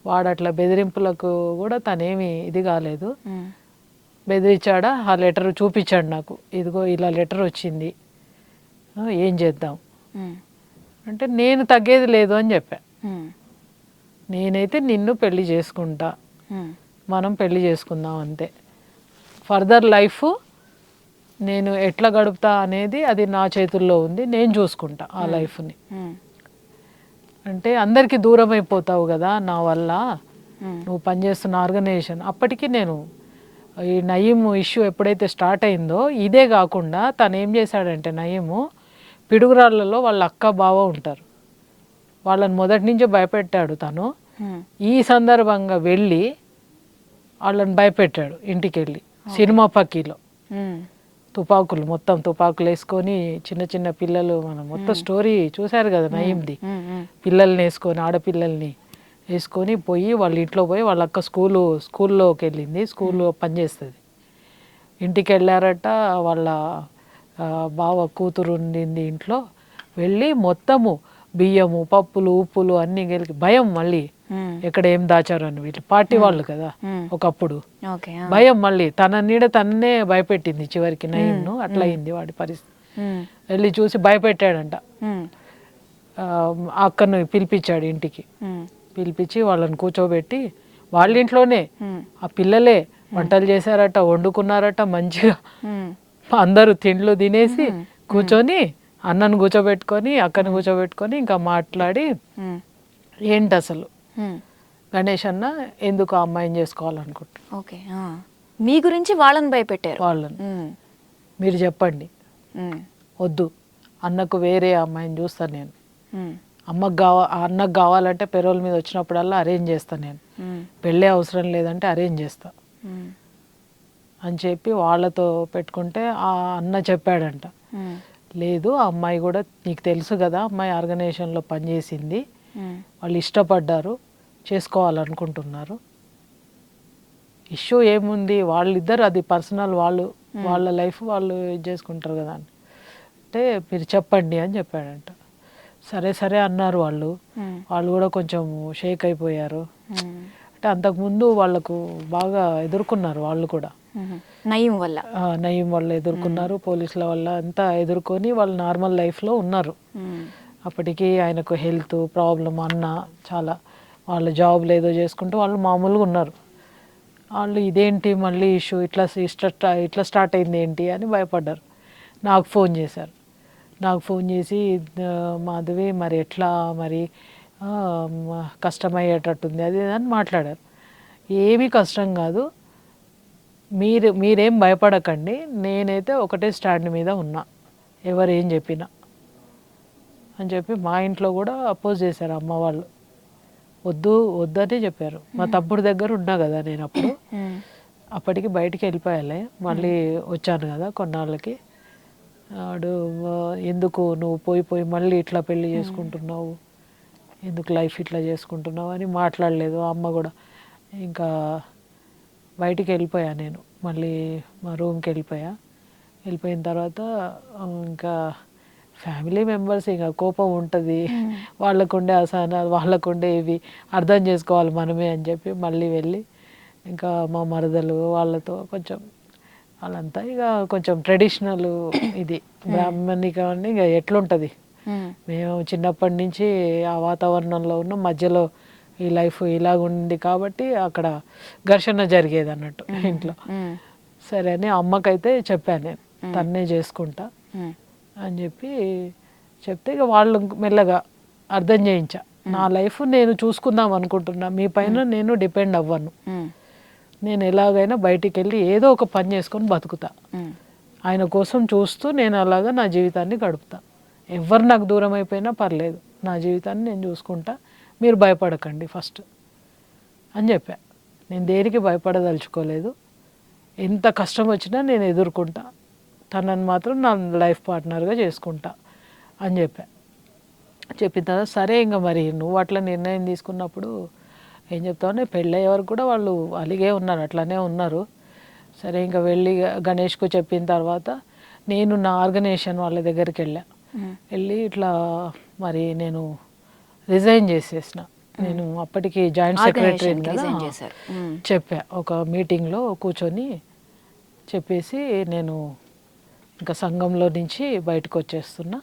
వాడు అట్లా బెదిరింపులకు కూడా తనేమి ఇది కాలేదు. బెదిరించాడా, ఆ లెటర్ చూపించాడు నాకు, ఇదిగో ఇలా లెటర్ వచ్చింది, ఏం చేద్దాం అంటే, నేను తగ్గేది లేదు అని చెప్పా. నేనైతే నిన్ను పెళ్లి చేసుకుంటా, మనం పెళ్లి చేసుకుందాం అంతే, ఫర్దర్ లైఫ్ నేను ఎట్లా గడుపుతా అనేది అది నా చేతుల్లో ఉంది, నేను చూసుకుంటా ఆ లైఫ్ని. అంటే అందరికీ దూరం అయిపోతావు కదా నా వల్ల, నువ్వు పనిచేస్తున్న ఆర్గనైజేషన్. అప్పటికి నేను ఈ నయీం ఇష్యూ ఎప్పుడైతే స్టార్ట్ అయిందో, ఇదే కాకుండా తను ఏం చేశాడంటే, నయీము పిడుగురాళ్ళలో వాళ్ళ అక్క బావ ఉంటారు, వాళ్ళని మొదటి నుంచే భయపెట్టాడు తను. ఈ సందర్భంగా వెళ్ళి వాళ్ళని భయపెట్టాడు, ఇంటికి వెళ్ళి సినిమా పక్కీలో మొత్తం తుపాకులు వేసుకొని, చిన్న చిన్న పిల్లలు, మనం మొత్తం స్టోరీ చూశారు కదా నయీంది, పిల్లల్ని వేసుకొని, ఆడపిల్లల్ని వేసుకొని పోయి వాళ్ళ ఇంట్లో పోయి, వాళ్ళ అక్క స్కూల్లోకి వెళ్ళింది, స్కూల్లో పనిచేస్తుంది, ఇంటికి వెళ్ళారట. వాళ్ళ బావ కూతురు ఉండింది ఇంట్లో, వెళ్ళి మొత్తము బియ్యము పప్పులు ఉప్పులు అన్నీ కలిగి, భయం మళ్ళీ ఎక్కడ ఏం దాచారు అని, వీళ్ళు పార్టీ వాళ్ళు కదా ఒకప్పుడు, భయం మళ్ళీ తన నీడ తననే భయపెట్టింది చివరికి నయీంను. అట్లా అయింది వాడి పరిస్థితి. వెళ్ళి చూసి భయపెట్టాడంట. అక్కను పిలిపించాడు ఇంటికి, పిలిపించి వాళ్ళని కూర్చోబెట్టి, వాళ్ళ ఇంట్లోనే ఆ పిల్లలే వంటలు చేశారట, వండుకున్నారట మంచిగా, అందరూ తిండ్లు తినేసి కూర్చొని, అన్నను కూర్చోబెట్టుకొని అక్కని కూర్చోబెట్టుకొని ఇంకా మాట్లాడి, ఏంటి అసలు గణేష్ అన్న ఎందుకు ఆ అమ్మాయిని చేసుకోవాలనుకుంటున్నా, ఓకే మీ గురించి వాళ్ళని భయపెట్టారు, వాళ్ళని మీరు చెప్పండి, వద్దు అన్నకు వేరే అమ్మాయిని చూస్తాను నేను, అన్నకు కావాలంటే పెరోల్ మీద వచ్చినప్పుడల్లా అరేంజ్ చేస్తాను నేను, పెళ్ళే అవసరం లేదంటే అరేంజ్ చేస్తా అని చెప్పి వాళ్ళతో పెట్టుకుంటే, ఆ అన్న చెప్పాడంట, లేదు ఆ అమ్మాయి కూడా నీకు తెలుసు కదా, అమ్మాయి ఆర్గనైజేషన్లో పనిచేసింది, వాళ్ళు ఇష్టపడ్డారు, చేసుకోవాలనుకుంటున్నారు, ఇష్యూ ఏముంది, వాళ్ళిద్దరు అది పర్సనల్, వాళ్ళ లైఫ్ వాళ్ళు ఇది చేసుకుంటారు కదా అని అంటే, మీరు చెప్పండి అని చెప్పాడంట. సరే సరే అన్నారు వాళ్ళు కూడా కొంచెం షేక్ అయిపోయారు. అంటే అంటే అంతకుముందు వాళ్ళకు బాగా ఎదుర్కొన్నారు వాళ్ళు కూడా. నయం వల్ల. నయం వాళ్ళు ఎదుర్కొన్నారు, పోలీసుల వల్ల అంతా ఎదుర్కొని వాళ్ళు నార్మల్ లైఫ్లో ఉన్నారు. అప్పటికి ఆయనకు హెల్త్ ప్రాబ్లం అన్న చాలా, వాళ్ళ జాబ్లు ఏదో చేసుకుంటూ వాళ్ళు మామూలుగా ఉన్నారు. వాళ్ళు ఇదేంటి మళ్ళీ ఇష్యూ ఇట్లా స్టార్ట్ అయింది ఏంటి అని భయపడ్డారు. నాకు ఫోన్ చేశారు. నాకు ఫోన్ చేసి మాధవి మరి ఎట్లా మరి కష్టమయ్యేటట్టుంది అది అని మాట్లాడారు. ఏమీ కష్టం కాదు, మీరేం భయపడకండి, నేనైతే ఒకటే స్టాండ్ మీద ఉన్నా, ఎవరేం చెప్పినా అని చెప్పి మా ఇంట్లో కూడా అపోజ్ చేశారు అమ్మ వాళ్ళు. వద్దనే చెప్పారు. మా తమ్ముడి దగ్గర ఉన్నా కదా నేను అప్పుడు, అప్పటికి బయటికి వెళ్ళిపోయాలే, మళ్ళీ వచ్చాను కదా కొన్నాళ్ళకి. వాడు ఎందుకు నువ్వు పోయి మళ్ళీ ఇట్లా పెళ్ళి చేసుకుంటున్నావు, ఎందుకు లైఫ్ ఇట్లా చేసుకుంటున్నావు అని మాట్లాడలేదు. అమ్మ కూడా ఇంకా బయటికి వెళ్ళిపోయా నేను, మళ్ళీ మా రూమ్కి వెళ్ళిపోయిన తర్వాత ఇంకా ఫ్యామిలీ మెంబర్స్ ఇంకా కోపం ఉంటుంది, వాళ్ళకుండే అసహనాలు వాళ్ళకుండే ఇవి అర్థం చేసుకోవాలి మనమే అని చెప్పి మళ్ళీ వెళ్ళి ఇంకా మా మరదలు వాళ్ళతో కొంచెం వాళ్ళంతా ఇక కొంచెం ట్రెడిషనల్ ఇది బ్రాహ్మణికాన్ని ఇక ఎట్లుంటుంది, మేము చిన్నప్పటి నుంచి ఆ వాతావరణంలో ఉన్న మధ్యలో ఈ లైఫ్ ఇలాగ ఉంది కాబట్టి అక్కడ ఘర్షణ జరిగేది అన్నట్టు ఇంట్లో. సరే అని అమ్మకైతే చెప్పాను నేను, తన్నే చేసుకుంటా అని చెప్తే ఇక వాళ్ళు మెల్లగా అర్థం చేయించా. నా లైఫ్ నేను చూసుకుందాం అనుకుంటున్నా, మీ పైన నేను డిపెండ్ అవ్వను, నేను ఎలాగైనా బయటికి వెళ్ళి ఏదో ఒక పని చేసుకొని బతుకుతా, ఆయన కోసం చూస్తూ నేను అలాగా నా జీవితాన్ని గడుపుతా, ఎవరు నాకు దూరం అయిపోయినా పర్లేదు, నా జీవితాన్ని నేను చూసుకుంటా, మీరు భయపడకండి ఫస్ట్ అని చెప్పా. నేను దేనికి భయపడదలుచుకోలేదు, ఎంత కష్టం వచ్చినా నేను ఎదుర్కొంటా, తనని మాత్రం నా లైఫ్ పార్ట్నర్గా చేసుకుంటా అని చెప్పిన తర్వాత సరే ఇంకా మరి నువ్వు అట్లా నిర్ణయం తీసుకున్నప్పుడు ఏం చెప్తావు, పెళ్ళయ్యే వరకు కూడా వాళ్ళు అలిగే ఉన్నారు, అట్లానే ఉన్నారు. సరే ఇంకా వెళ్ళి గణేష్కు చెప్పిన తర్వాత నేను నా ఆర్గనైజేషన్ వాళ్ళ దగ్గరికి వెళ్ళి ఇట్లా మరి నేను రిజైన్ చేసేసిన, నేను అప్పటికి జాయింట్ సెక్రటరీ కదా చెప్పా, ఒక మీటింగ్లో కూర్చొని చెప్పేసి నేను ఇంకా సంఘంలో నుంచి బయటకు వచ్చేస్తున్నా,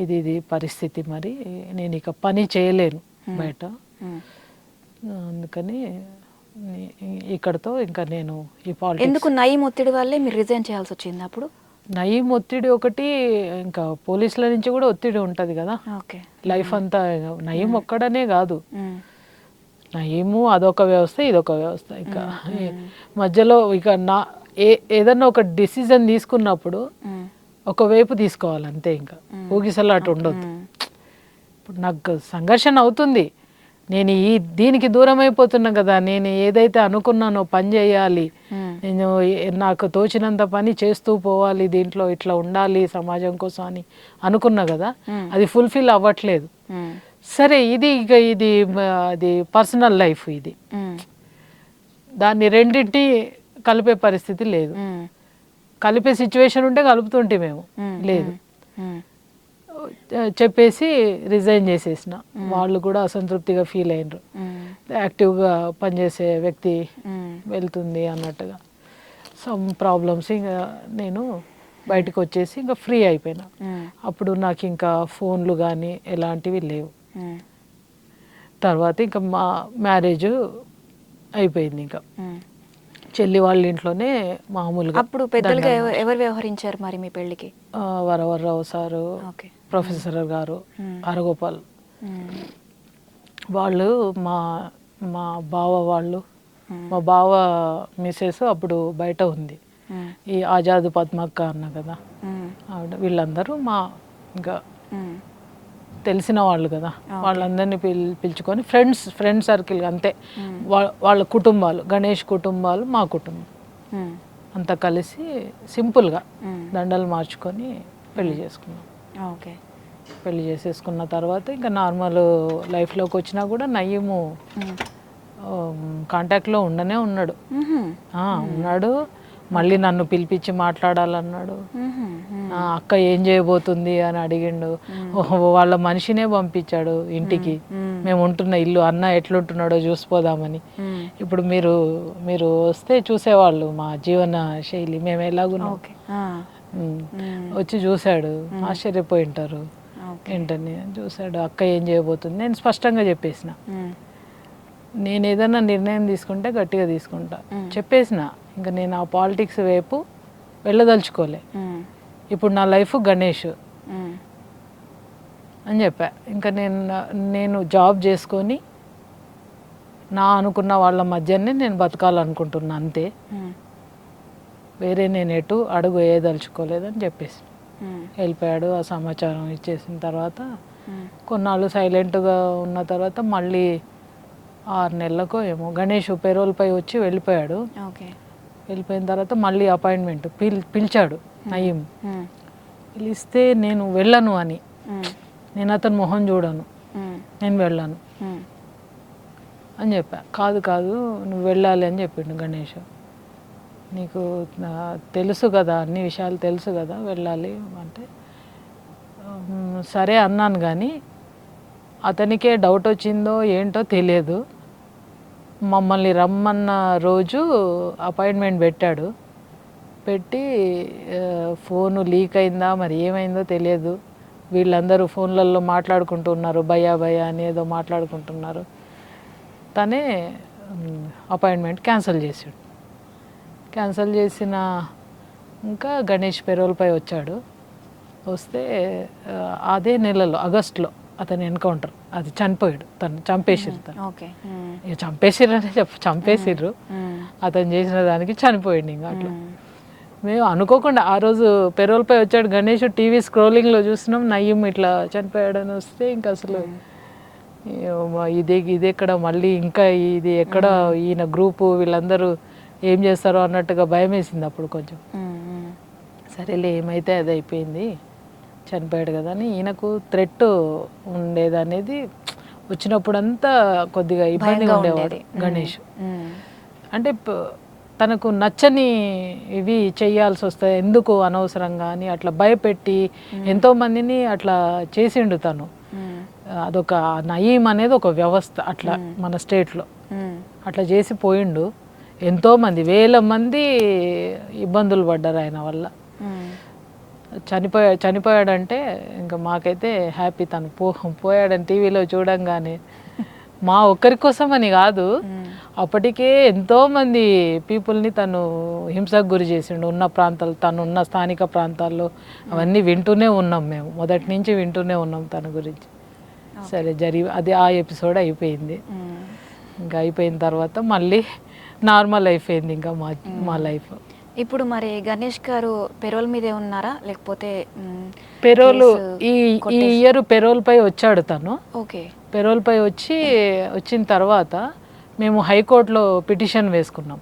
ఇది పరిస్థితి, మరి నేను ఇక పని చేయలేను బయట, అందుకని ఇక్కడతో ఇంకా నేను ఈ పాలిటిక్స్. ఎందుకు నయం ఒత్తిడి వల్లే మీరు రిజైన్ చేయాల్సి వచ్చింది అప్పుడు? నయం ఒత్తిడి ఒకటి, ఇంకా పోలీసుల నుంచి కూడా ఒత్తిడి ఉంటుంది కదా, లైఫ్ అంతా నయం ఒక్కడనే కాదు, నయము అదొక వ్యవస్థ ఇదొక వ్యవస్థ, ఇక మధ్యలో ఇక ఏదన్నా ఒక డిసిజన్ తీసుకున్నప్పుడు ఒకవైపు తీసుకోవాలి అంతే, ఇంకా ఊగిసలాట ఉండొద్దు. ఇప్పుడు నాకు సంఘర్షణ అవుతుంది, నేను దీనికి దూరం అయిపోతున్నా కదా, నేను ఏదైతే అనుకున్నానో పని చేయాలి, నేను నాకు తోచినంత పని చేస్తూ పోవాలి, దీంట్లో ఇట్లా ఉండాలి సమాజం కోసం అని అనుకున్నా కదా, అది ఫుల్ఫిల్ అవ్వట్లేదు. సరే ఇది పర్సనల్ లైఫ్, ఇది దాన్ని రెండింటి కలిపే పరిస్థితి లేదు, కలిపే సిచ్యువేషన్ ఉంటే కలుపుతుంటే మేము లేదు, చెప్పేసి రిజైన్ చేసేసిన. వాళ్ళు కూడా అసంతృప్తిగా ఫీల్ అయినరు, యాక్టివ్గా పనిచేసే వ్యక్తి వెళ్తుంది అన్నట్టుగా సమ్ ప్రాబ్లమ్స్. ఇంకా నేను బయటకు వచ్చేసి ఇంకా ఫ్రీ అయిపోయినా. అప్పుడు నాకు ఇంకా ఫోన్లు కానీ ఎలాంటివి లేవు. తర్వాత ఇంకా మా మ్యారేజ్ అయిపోయింది. ఇంకా చెల్లి వాళ్ళ ఇంట్లోనే మామూలుగా. అప్పుడు పెద్దలుగా ఎవరు వ్యవహరించారు మరి మీ పెళ్ళికి? వరవరరావు సారు, ప్రొఫెసర్ గారు, హరగోపాల్ వాళ్ళు, మా బావ వాళ్ళు, మా బావ మిసెస్ అప్పుడు బయట ఉంది, ఈ ఆజాద్ పద్మక్క అన్న కదా ఆవిడ, వీళ్ళందరూ మా ఇంకా తెలిసిన వాళ్ళు కదా, వాళ్ళందరినీ పిలుచుకొని ఫ్రెండ్ సర్కిల్ అంతే, వాళ్ళ కుటుంబాలు, గణేష్ కుటుంబాలు, మా కుటుంబం అంతా కలిసి సింపుల్గా దండలు మార్చుకొని పెళ్లి చేసుకున్నాం. ఓకే, పెళ్లి చేసేసుకున్న తర్వాత ఇంకా నార్మల్ లైఫ్లోకి వచ్చినా కూడా నయ్యము కాంటాక్ట్లో ఉన్నాడు. మళ్ళీ నన్ను పిలిపించి మాట్లాడాలన్నాడు. అక్క ఏం చేయబోతుంది అని అడిగిండు. వాళ్ళ మనిషినే పంపించాడు ఇంటికి, మేము ఉంటున్న ఇల్లు, అన్న ఎట్లుంటున్నాడో చూసిపోదామని. ఇప్పుడు మీరు వస్తే చూసేవాళ్ళు మా జీవన శైలి, మేము ఎలాగున్నాం. వచ్చి చూశాడు, ఆశ్చర్యపోయి ఉంటారు. ఏంటని చూశాడు, అక్క ఏం చేయబోతుంది. నేను స్పష్టంగా చెప్పేసిన, నేను ఏదైనా నిర్ణయం తీసుకుంటే గట్టిగా తీసుకుంటా చెప్పేసిన. ఇంకా నేను ఆ పాలిటిక్స్ వైపు వెళ్ళదలుచుకోలే. ఇప్పుడు నా లైఫ్ గణేష్ అని చెప్పా. ఇంకా నేను జాబ్ చేసుకొని నా అనుకున్న వాళ్ళ మధ్యనే నేను బతకాలనుకుంటున్నా అంతే. వేరే నేను ఎటు అడుగు వేయదలుచుకోలేదని చెప్పేసి వెళ్ళిపోయాడు. ఆ సమాచారం ఇచ్చేసిన తర్వాత కొన్నాళ్ళు సైలెంట్గా ఉన్న తర్వాత మళ్ళీ 6 నెలలకో ఏమో గణేష్ పేరోల్పై వచ్చి వెళ్ళిపోయాడు. వెళ్ళిపోయిన తర్వాత మళ్ళీ అపాయింట్మెంట్ పిలిచాడు నయీం. పిలిస్తే నేను వెళ్ళను అని, నేను అతను మొహం చూడను, నేను వెళ్ళను అని చెప్పా. కాదు నువ్వు వెళ్ళాలి అని చెప్పిండు గణేష్. నీకు తెలుసు కదా, అన్ని విషయాలు తెలుసు కదా, వెళ్ళాలి అంటే సరే అన్నాను. కానీ అతనికే డౌట్ వచ్చిందో ఏంటో తెలియదు. మమ్మల్ని రమ్మన్న రోజు అపాయింట్మెంట్ పెట్టాడు. పెట్టి ఫోను లీక్ అయిందా మరి ఏమైందో తెలియదు, వీళ్ళందరూ ఫోన్లలో మాట్లాడుకుంటున్నారు, భయా అని ఏదో మాట్లాడుకుంటున్నారు. తనే అపాయింట్మెంట్ క్యాన్సిల్ చేసాడు. క్యాన్సిల్ చేసిన ఇంకా గణేష్ పెరోల్పై వచ్చాడు. వస్తే అదే నెలలో ఆగస్టులో అతని ఎన్కౌంటర్, అది చనిపోయాడు. తను చంపేసిర్రు. తను ఇక చంపేసిర్రనే చంపేసిర్రు. అతను చేసిన దానికి చనిపోయాడు. ఇంకా అట్లా మేము అనుకోకుండా ఆ రోజు పెరోల్పై వచ్చాడు గణేష్. టీవీ స్క్రోలింగ్లో చూసినాం నయీం ఇట్లా చనిపోయాడని వస్తే ఇంకా అసలు ఇది ఎక్కడ మళ్ళీ ఇంకా ఇది ఎక్కడ ఈయన గ్రూపు వీళ్ళందరూ ఏం చేస్తారో అన్నట్టుగా భయం వేసింది అప్పుడు కొంచెం. సరేలే ఏమైతే అది అయిపోయింది, చనిపోయాడు కదా అని. ఈయనకు థ్రెట్ ఉండేది అనేది వచ్చినప్పుడంతా కొద్దిగా ఇబ్బందిగా ఉండేవాడు గణేష్. అంటే తనకు నచ్చని ఇవి చేయాల్సి వస్తాయి, ఎందుకు అనవసరంగా అని అట్లా భయపెట్టి ఎంతోమందిని అట్లా చేసిండు తను. అదొక నయీం అనేది ఒక వ్యవస్థ అట్లా మన స్టేట్లో అట్లా చేసి పోయిండు. ఎంతోమంది 1000 మంది ఇబ్బందులు పడ్డారు ఆయన వల్ల. చనిపోయాడంటే ఇంకా మాకైతే హ్యాపీ. తను పోయాడని టీవీలో చూడంగానే మా ఒక్కరి కోసం అని కాదు, అప్పటికే ఎంతోమంది పీపుల్ని తను హింసకు గురి చేసిండు. ఉన్న ప్రాంతాలు, తను ఉన్న స్థానిక ప్రాంతాల్లో అవన్నీ వింటూనే ఉన్నాం మేము, మొదటి నుంచి వింటూనే ఉన్నాం తన గురించి. సరే అది ఆ ఎపిసోడ్ అయిపోయింది. ఇంకా అయిపోయిన తర్వాత మళ్ళీ నార్మల్ అయిపోయింది ఇంకా మా లైఫ్. ఇప్పుడు మరి గణేష్ గారు పెరోల్ మీదే ఉన్నారా లేకపోతే పెరోల్ ఈ ఇయర్ పెరోల్పై వచ్చాడు తను. పెరోల్పై వచ్చిన తర్వాత మేము హైకోర్టులో పిటిషన్ వేసుకున్నాం.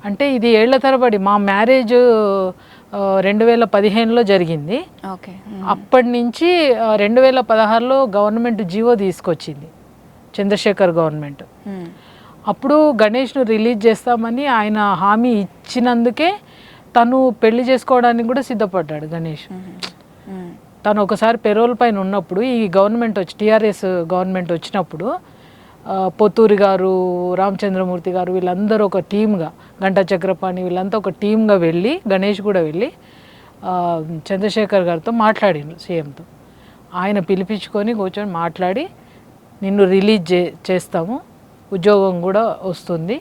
అంటే ఇది ఏళ్ల తరబడి మా మ్యారేజ్ 2015లో జరిగింది. అప్పటి నుంచి 2016లో గవర్నమెంట్ జీవో తీసుకొచ్చింది, చంద్రశేఖర్ గవర్నమెంట్. అప్పుడు గణేష్ను రిలీజ్ చేస్తామని ఆయన హామీ ఇచ్చినందుకే తను పెళ్లి చేసుకోవడానికి కూడా సిద్ధపడ్డాడు గణేష్. తను ఒకసారి పెరోల్ పైన ఉన్నప్పుడు ఈ గవర్నమెంట్ టీఆర్ఎస్ గవర్నమెంట్ వచ్చినప్పుడు పొత్తూరి గారు, రామచంద్రమూర్తి గారు వీళ్ళందరూ ఒక టీమ్గా, గంటా చక్రపాణి వీళ్ళంతా ఒక టీమ్గా వెళ్ళి, గణేష్ కూడా వెళ్ళి చంద్రశేఖర్ గారితో మాట్లాడిండు, సీఎంతో. ఆయన పిలిపించుకొని కూర్చొని మాట్లాడి నిన్ను రిలీజ్ చేస్తాము, ఉద్యోగం కూడా వస్తుంది,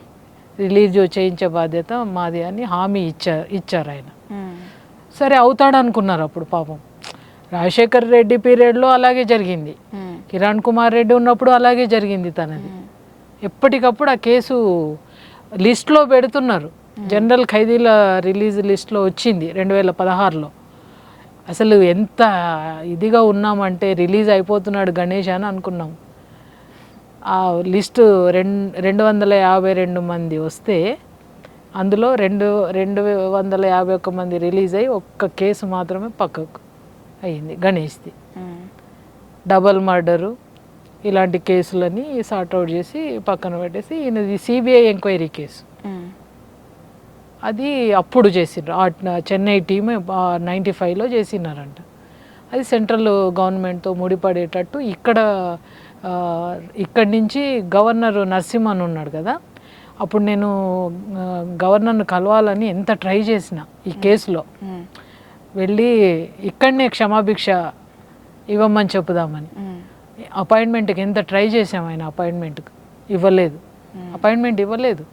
రిలీజ్ చేయించే బాధ్యత మాది అని హామీ ఇచ్చారు ఆయన. సరే అవుతాడు అనుకున్నారు అప్పుడు. పాపం రాజశేఖర్ రెడ్డి పీరియడ్లో అలాగే జరిగింది, కిరణ్ కుమార్ రెడ్డి ఉన్నప్పుడు అలాగే జరిగింది తనది. ఎప్పటికప్పుడు ఆ కేసు లిస్ట్లో పెడుతున్నారు, జనరల్ ఖైదీల రిలీజ్ లిస్ట్లో వచ్చింది 2016లో. అసలు ఎంత ఇదిగా ఉన్నామంటే రిలీజ్ అయిపోతున్నాడు గణేష్ అని అనుకున్నాం. ఆ లిస్టు 252 మంది వస్తే అందులో 251 మంది రిలీజ్ అయ్యి ఒక్క కేసు మాత్రమే పక్కకు అయ్యింది గణేష్ది. డబల్ మర్డరు ఇలాంటి కేసులని సార్ట్అవుట్ చేసి పక్కన పెట్టేసి ఈయనది సిబిఐ ఎంక్వైరీ కేసు. అది అప్పుడు చేసిండ్రు చెన్నై టీమ్ 95లో చేసినారంట. అది సెంట్రల్ గవర్నమెంట్తో ముడిపడేటట్టు ఇక్కడి నుంచి గవర్నర్ నరసింహన్ ఉన్నాడు కదా, అప్పుడు నేను గవర్నర్ను కలవాలని ఎంత ట్రై చేసిన ఈ కేసులో, వెళ్ళి ఇక్కడనే క్షమాభిక్ష ఇవ్వమని చెప్పుదామని అపాయింట్మెంట్కి ఎంత ట్రై చేసాం. ఆయన అపాయింట్మెంట్కి అపాయింట్మెంట్ ఇవ్వలేదు.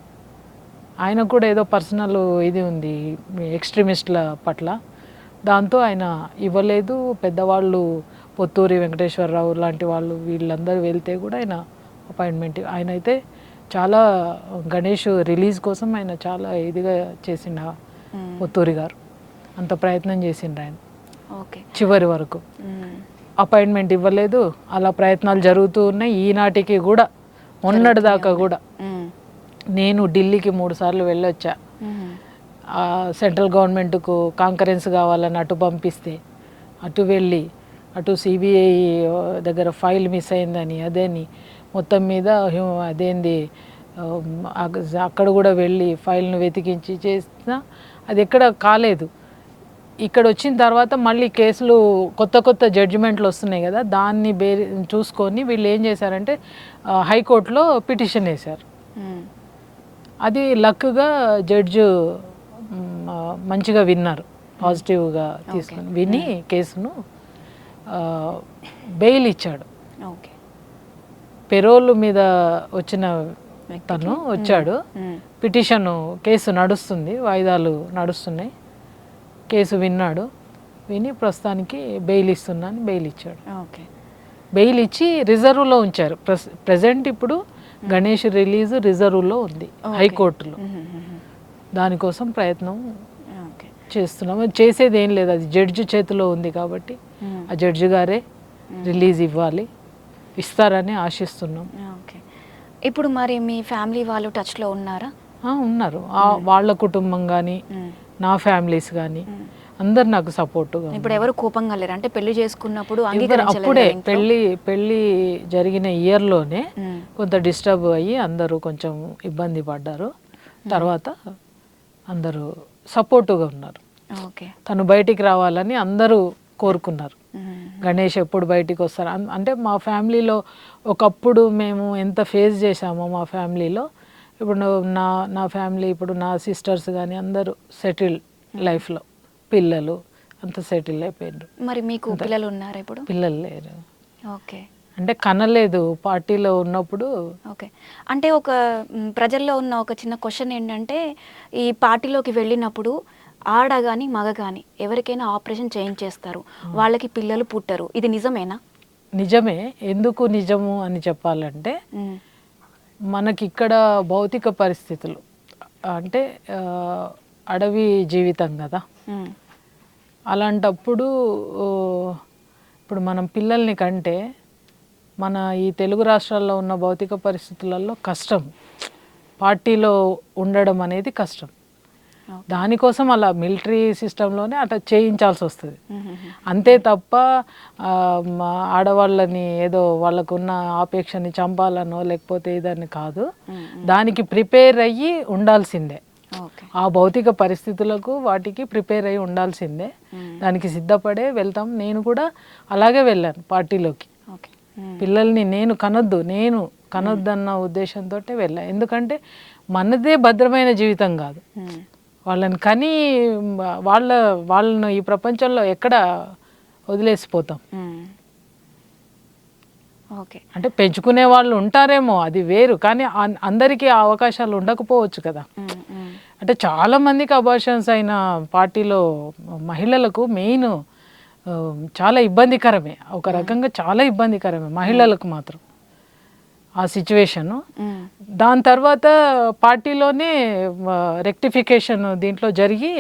ఆయన కూడా ఏదో పర్సనల్ ఇది ఉంది ఎక్స్ట్రీమిస్టుల పట్ల, దాంతో ఆయన ఇవ్వలేదు. పెద్దవాళ్ళు పొత్తూరి వెంకటేశ్వరరావు లాంటి వాళ్ళు వీళ్ళందరూ వెళ్తే కూడా ఆయన అపాయింట్మెంట్, ఆయన అయితే చాలా గణేష్ రిలీజ్ కోసం ఆయన చాలా ఇదిగా చేసిండ పొత్తూరి గారు, అంత ప్రయత్నం చేసిండ్రు ఆయన చివరి వరకు. అపాయింట్మెంట్ ఇవ్వలేదు, అలా ప్రయత్నాలు జరుగుతూ ఉన్నాయి. ఈనాటికి కూడా మొన్నటి దాకా కూడా నేను ఢిల్లీకి 3 సార్లు వెళ్ళొచ్చా. సెంట్రల్ గవర్నమెంట్కు కాంకరెన్స్ కావాలని అటు పంపిస్తే అటు వెళ్ళి అటు సిబిఐ దగ్గర ఫైల్ మిస్ అయిందని అదేని మొత్తం మీద అదేంది అక్కడ కూడా వెళ్ళి ఫైల్ను వెతికించి చేసినా అది ఎక్కడ కాలేదు. ఇక్కడ వచ్చిన తర్వాత మళ్ళీ కేసులు కొత్త జడ్జిమెంట్లు వస్తున్నాయి కదా, దాన్ని చూసుకొని వీళ్ళు ఏం చేశారంటే హైకోర్టులో పిటిషన్ వేశారు. అది లక్గా జడ్జి మంచిగా విన్నారు, పాజిటివ్గా తీసుకుని విని కేసును బెయిల్ ఇచ్చాడు. పెరోల్ మీద వచ్చిన తను వచ్చాడు, పిటిషన్ కేసు నడుస్తుంది, వాయిదాలు నడుస్తున్నాయి, కేసు విన్నాడు, విని ప్రస్తుతానికి బెయిల్ ఇస్తున్నాను బెయిల్ ఇచ్చాడు. బెయిల్ ఇచ్చి రిజర్వ్లో ఉంచారు. ప్రజెంట్ ఇప్పుడు గణేష్ రిలీజ్ రిజర్వ్లో ఉంది హైకోర్టులో. దానికోసం ప్రయత్నం చేస్తున్నాము. చేసేది ఏం లేదు, అది జడ్జి చేతిలో ఉంది కాబట్టి ఆ జడ్జి గారే రిలీజ్ ఇవ్వాలి, ఇస్తారని ఆశిస్తున్నాం. ఇప్పుడు మరి మీ ఫ్యామిలీ వాళ్ళు టచ్లో ఉన్నారా? ఉన్నారు. వాళ్ళ కుటుంబం కానీ నా ఫ్యామిలీస్ కానీ అందరు నాకు సపోర్టుగా. ఇప్పుడు ఎవరు కోపంగా లేరు అంటే పెళ్లి చేసుకున్నప్పుడు అప్పుడే పెళ్ళి జరిగిన ఇయర్లోనే కొంత డిస్టర్బ్ అయ్యి అందరూ కొంచెం ఇబ్బంది పడ్డారు. తర్వాత అందరూ సపోర్టుగా ఉన్నారు. తను బయటికి రావాలని అందరూ కోరుకున్నారు. గణేష్ ఎప్పుడు బయటికి వస్తారు అంటే మా ఫ్యామిలీలో ఒకప్పుడు మేము ఎంత ఫేస్ చేశామో మా ఫ్యామిలీలో, ఇప్పుడు నా ఫ్యామిలీ ఇప్పుడు నా సిస్టర్స్ కానీ అందరూ సెటిల్ లైఫ్లో, పిల్లలు అంత సెటిల్ అయిపోయారు. మరి మీకు పిల్లలు ఉన్నారా? ఇప్పుడు పిల్లలు లేరు. అంటే కనలేదు పార్టీలో ఉన్నప్పుడు. అంటే ఒక ప్రజల్లో ఉన్న ఒక చిన్న క్వశ్చన్ ఏంటంటే, ఈ పార్టీలోకి వెళ్ళినప్పుడు ఆడ కానీ మగ కానీ ఎవరికైనా ఆపరేషన్ చేయించేస్తారు, వాళ్ళకి పిల్లలు పుట్టరు, ఇది నిజమేనా? నిజమే. ఎందుకు నిజము అని చెప్పాలంటే, మనకి ఇక్కడ భౌతిక పరిస్థితులు అంటే అడవి జీవితం కదా, అలాంటప్పుడు ఇప్పుడు మనం పిల్లల్ని కంటే మన ఈ తెలుగు రాష్ట్రాల్లో ఉన్న భౌతిక పరిస్థితులలో కష్టం, పార్టీలో ఉండడం అనేది కష్టం. దానికోసం అలా మిలిటరీ సిస్టంలోనే అట్లా చేయించాల్సి వస్తుంది. అంతే తప్ప ఆడవాళ్ళని ఏదో వాళ్ళకున్న ఆపేక్షని చంపాలనో లేకపోతే ఇదని కాదు, దానికి ప్రిపేర్ అయ్యి ఉండాల్సిందే. ఆ భౌతిక పరిస్థితులకు వాటికి ప్రిపేర్ అయ్యి ఉండాల్సిందే, దానికి సిద్ధపడే వెళ్తాం. నేను కూడా అలాగే వెళ్ళాను పార్టీలోకి. పిల్లల్ని నేను కనొద్దన్న ఉద్దేశంతో వెళ్ళా. ఎందుకంటే మనదే భద్రమైన జీవితం కాదు, వాళ్ళని కని వాళ్ళను ఈ ప్రపంచంలో ఎక్కడ వదిలేసిపోతాం. అంటే పెంచుకునే వాళ్ళు ఉంటారేమో, అది వేరు, కానీ అందరికీ ఆ అవకాశాలు ఉండకపోవచ్చు కదా. అంటే చాలా మందికి అబార్షన్స్ అయిన పార్టీలో మహిళలకు మెయిన్ చాలా ఇబ్బందికరమే, ఒక రకంగా చాలా ఇబ్బందికరమే మహిళలకు మాత్రం ఆ సిచ్యువేషను. దాని తర్వాత పార్టీలోనే రెక్టిఫికేషన్ దీంట్లో జరిగి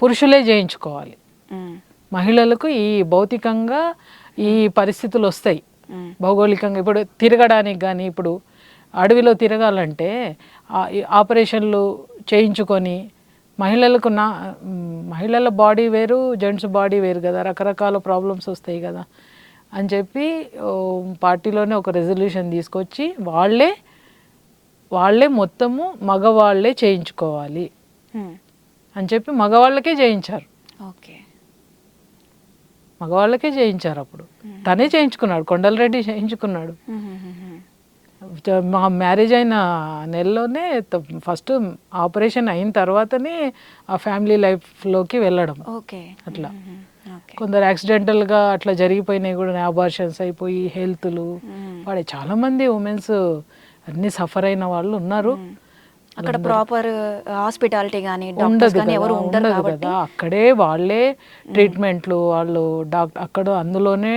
పురుషులే చేయించుకోవాలి. మహిళలకు ఈ భౌతికంగా ఈ పరిస్థితులు వస్తాయి, భౌగోళికంగా. ఇప్పుడు తిరగడానికి కానీ, ఇప్పుడు అడవిలో తిరగాలంటే ఆపరేషన్లు చేయించుకొని మహిళలకు మహిళల బాడీ వేరు, జెంట్స్ బాడీ వేరు కదా, రకరకాల ప్రాబ్లమ్స్ వస్తాయి కదా అని చెప్పి పార్టీలోనే ఒక రెజల్యూషన్ తీసుకొచ్చి వాళ్ళే మొత్తము మగవాళ్ళే చేయించుకోవాలి అని చెప్పి మగవాళ్ళకే చేయించారు. ఓకే. మగవాళ్ళకే చేయించారు. అప్పుడు తనే చేయించుకున్నాడు, కొండలరెడ్డి చేయించుకున్నాడు. మా మ్యారేజ్ అయిన నెలలోనే ఫస్ట్ ఆపరేషన్ అయిన తర్వాతనే ఆ ఫ్యామిలీ లైఫ్లోకి వెళ్ళడం. ఓకే. అట్లా కొందరు యాక్సిడెంటల్గా అట్లా జరిగిపోయినాయి కూడా, అబార్షన్స్ అయిపోయి హెల్త్లు వాడే చాలామంది ఉమెన్స్ అన్ని సఫర్ అయిన వాళ్ళు ఉన్నారు. అక్కడ ప్రాపర్ హాస్పిటాలిటీ కానీ ఉండదు ఎవరు ఉండరు కదా. అక్కడే వాళ్ళే ట్రీట్మెంట్లు, వాళ్ళు అక్కడ అందులోనే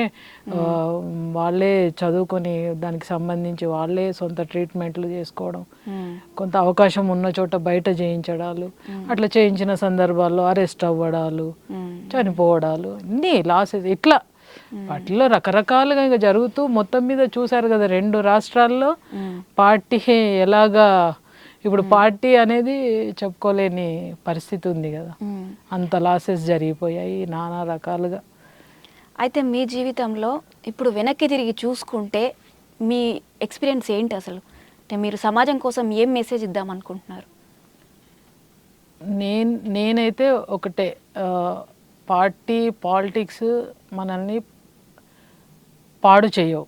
వాళ్ళే చదువుకొని దానికి సంబంధించి వాళ్ళే సొంత ట్రీట్మెంట్లు చేసుకోవడం, కొంత అవకాశం ఉన్న చోట బయట చేయించడాలు, అట్లా చేయించిన సందర్భాల్లో అరెస్ట్ అవ్వడాలు, చనిపోవడాలు, అన్నీ లాసెస్ ఇట్లా వాటిలో రకరకాలుగా ఇంకా జరుగుతూ మొత్తం మీద చూసారు కదా 2 రాష్ట్రాల్లో పార్టీ ఎలాగా. ఇప్పుడు పార్టీ అనేది చెప్పుకోలేని పరిస్థితి ఉంది కదా, అంత లాసెస్ జరిగిపోయాయి నానా రకాలుగా. అయితే మీ జీవితంలో ఇప్పుడు వెనక్కి తిరిగి చూసుకుంటే మీ ఎక్స్పీరియన్స్ ఏంటి అసలు? అంటే మీరు సమాజం కోసం ఏం మెసేజ్ ఇద్దాం అనుకుంటున్నారు? నేనైతే ఒకటే, పాలిటిక్స్ మనల్ని పాడు చేయవు,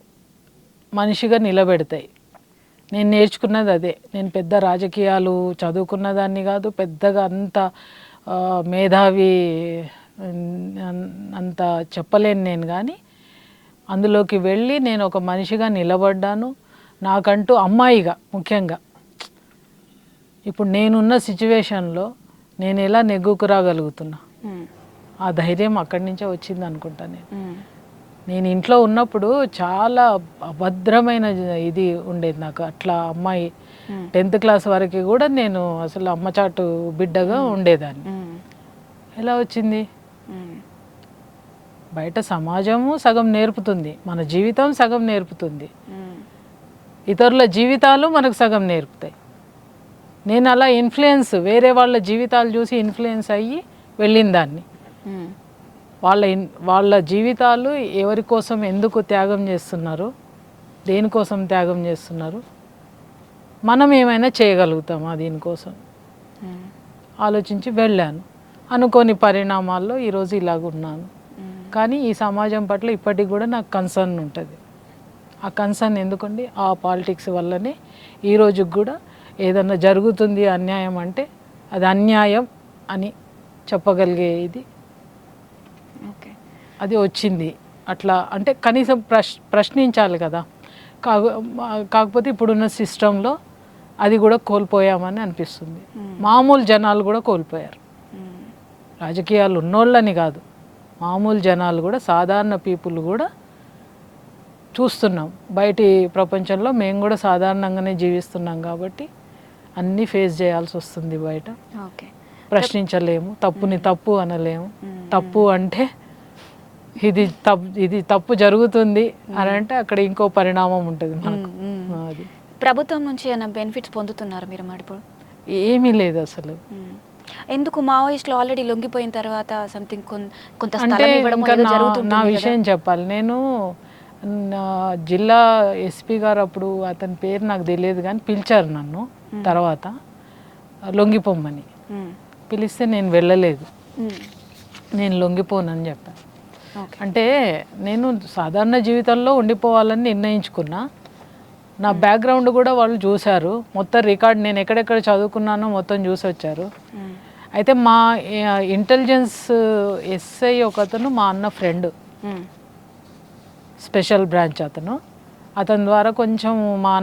మనిషిగా నిలబెడతాయి. నేను నేర్చుకున్నది అదే. నేను పెద్ద రాజకీయాలు చదువుకున్న దాన్ని కాదు, పెద్దగా అంత మేధావి అంత చెప్పలేను నేను, కానీ అందులోకి వెళ్ళి నేను ఒక మనిషిగా నిలబడ్డాను. నాకంటూ అమ్మాయిగా ముఖ్యంగా ఇప్పుడు నేనున్న సిచ్యువేషన్లో నేను ఎలా నెగ్గుకు రాగలుగుతున్నా, ఆ ధైర్యం అక్కడి నుంచే వచ్చింది అనుకుంటా. నేను ఇంట్లో ఉన్నప్పుడు చాలా అభద్రమైన ఇది ఉండేది నాకు. అట్లా అమ్మాయి 10th క్లాస్ వరకు కూడా నేను అసలు అమ్మచాటు బిడ్డగా ఉండేదాన్ని. ఎలా వచ్చింది? బయట సమాజము సగం నేర్పుతుంది, మన జీవితం సగం నేర్పుతుంది, ఇతరుల జీవితాలు మనకు సగం నేర్పుతాయి. నేను అలా వేరే వాళ్ళ జీవితాలు చూసి ఇన్ఫ్లుయెన్స్ అయ్యి వెళ్ళిన దాన్ని. వాళ్ళ జీవితాలు ఎవరి కోసం ఎందుకు త్యాగం చేస్తున్నారు, దేనికోసం త్యాగం చేస్తున్నారు, మనం ఏమైనా చేయగలుగుతామా దీనికోసం ఆలోచించి వెళ్ళాను. అనుకోని పరిణామాల్లో ఈరోజు ఇలాగున్నాను. కానీ ఈ సమాజం పట్ల ఇప్పటికి కూడా నాకు కన్సర్న్ ఉంటుంది. ఆ కన్సర్న్ ఎందుకండి, ఆ పాలిటిక్స్ వల్లనే ఈరోజుకి కూడా ఏదన్నా జరుగుతుంది అన్యాయం అంటే అది అన్యాయం అని చెప్పగలిగే ఇది అది వచ్చింది. అట్లా అంటే కనీసం ప్రశ్నించాలి కదా. కాకపోతే ఇప్పుడున్న సిస్టంలో అది కూడా కోల్పోయామని అనిపిస్తుంది. మామూలు జనాలు కూడా కోల్పోయారు. రాజకీయాలు ఉన్నోళ్ళని కాదు, మామూలు జనాలు కూడా, సాధారణ పీపుల్ కూడా చూస్తున్నాం. బయటి ప్రపంచంలో మేము కూడా సాధారణంగానే జీవిస్తున్నాం కాబట్టి అన్నీ ఫేస్ చేయాల్సి వస్తుంది. బయట ప్రశ్నించలేము, తప్పుని తప్పు అనలేము. తప్పు అంటే ఇది తప్పు జరుగుతుంది అని అంటే అక్కడ ఇంకో పరిణామం ఉంటుంది మనకు. అది ప్రభుత్వం నుంచి ఏమైనా బెనిఫిట్స్ పొందుతున్నారు మీరు? ఇప్పుడు ఏమీ లేదు అసలు. ఎందుకు మావోయిస్టులు ఆల్రెడీ లొంగిపోయిన తర్వాత సంథింగ్ కొంత అంటే నా విషయం చెప్పాలి. నేను జిల్లా ఎస్పీ గారు అప్పుడు, అతని పేరు నాకు తెలియదు కానీ పిలిచారు నన్ను తర్వాత లొంగిపోమ్మని. పిలిస్తే నేను వెళ్ళలేదు, నేను లొంగిపోనని చెప్పాను. అంటే నేను సాధారణ జీవితంలో ఉండిపోవాలని నిర్ణయించుకున్నా. నా బ్యాక్గ్రౌండ్ కూడా వాళ్ళు చూశారు, మొత్తం రికార్డ్ నేను ఎక్కడెక్కడ చదువుకున్నానో మొత్తం చూసి వచ్చారు. అయితే మా ఇంటెలిజెన్స్ ఎస్ఐ ఒకతను మా అన్న ఫ్రెండ్, స్పెషల్ బ్రాంచ్ అతని ద్వారా కొంచెం మా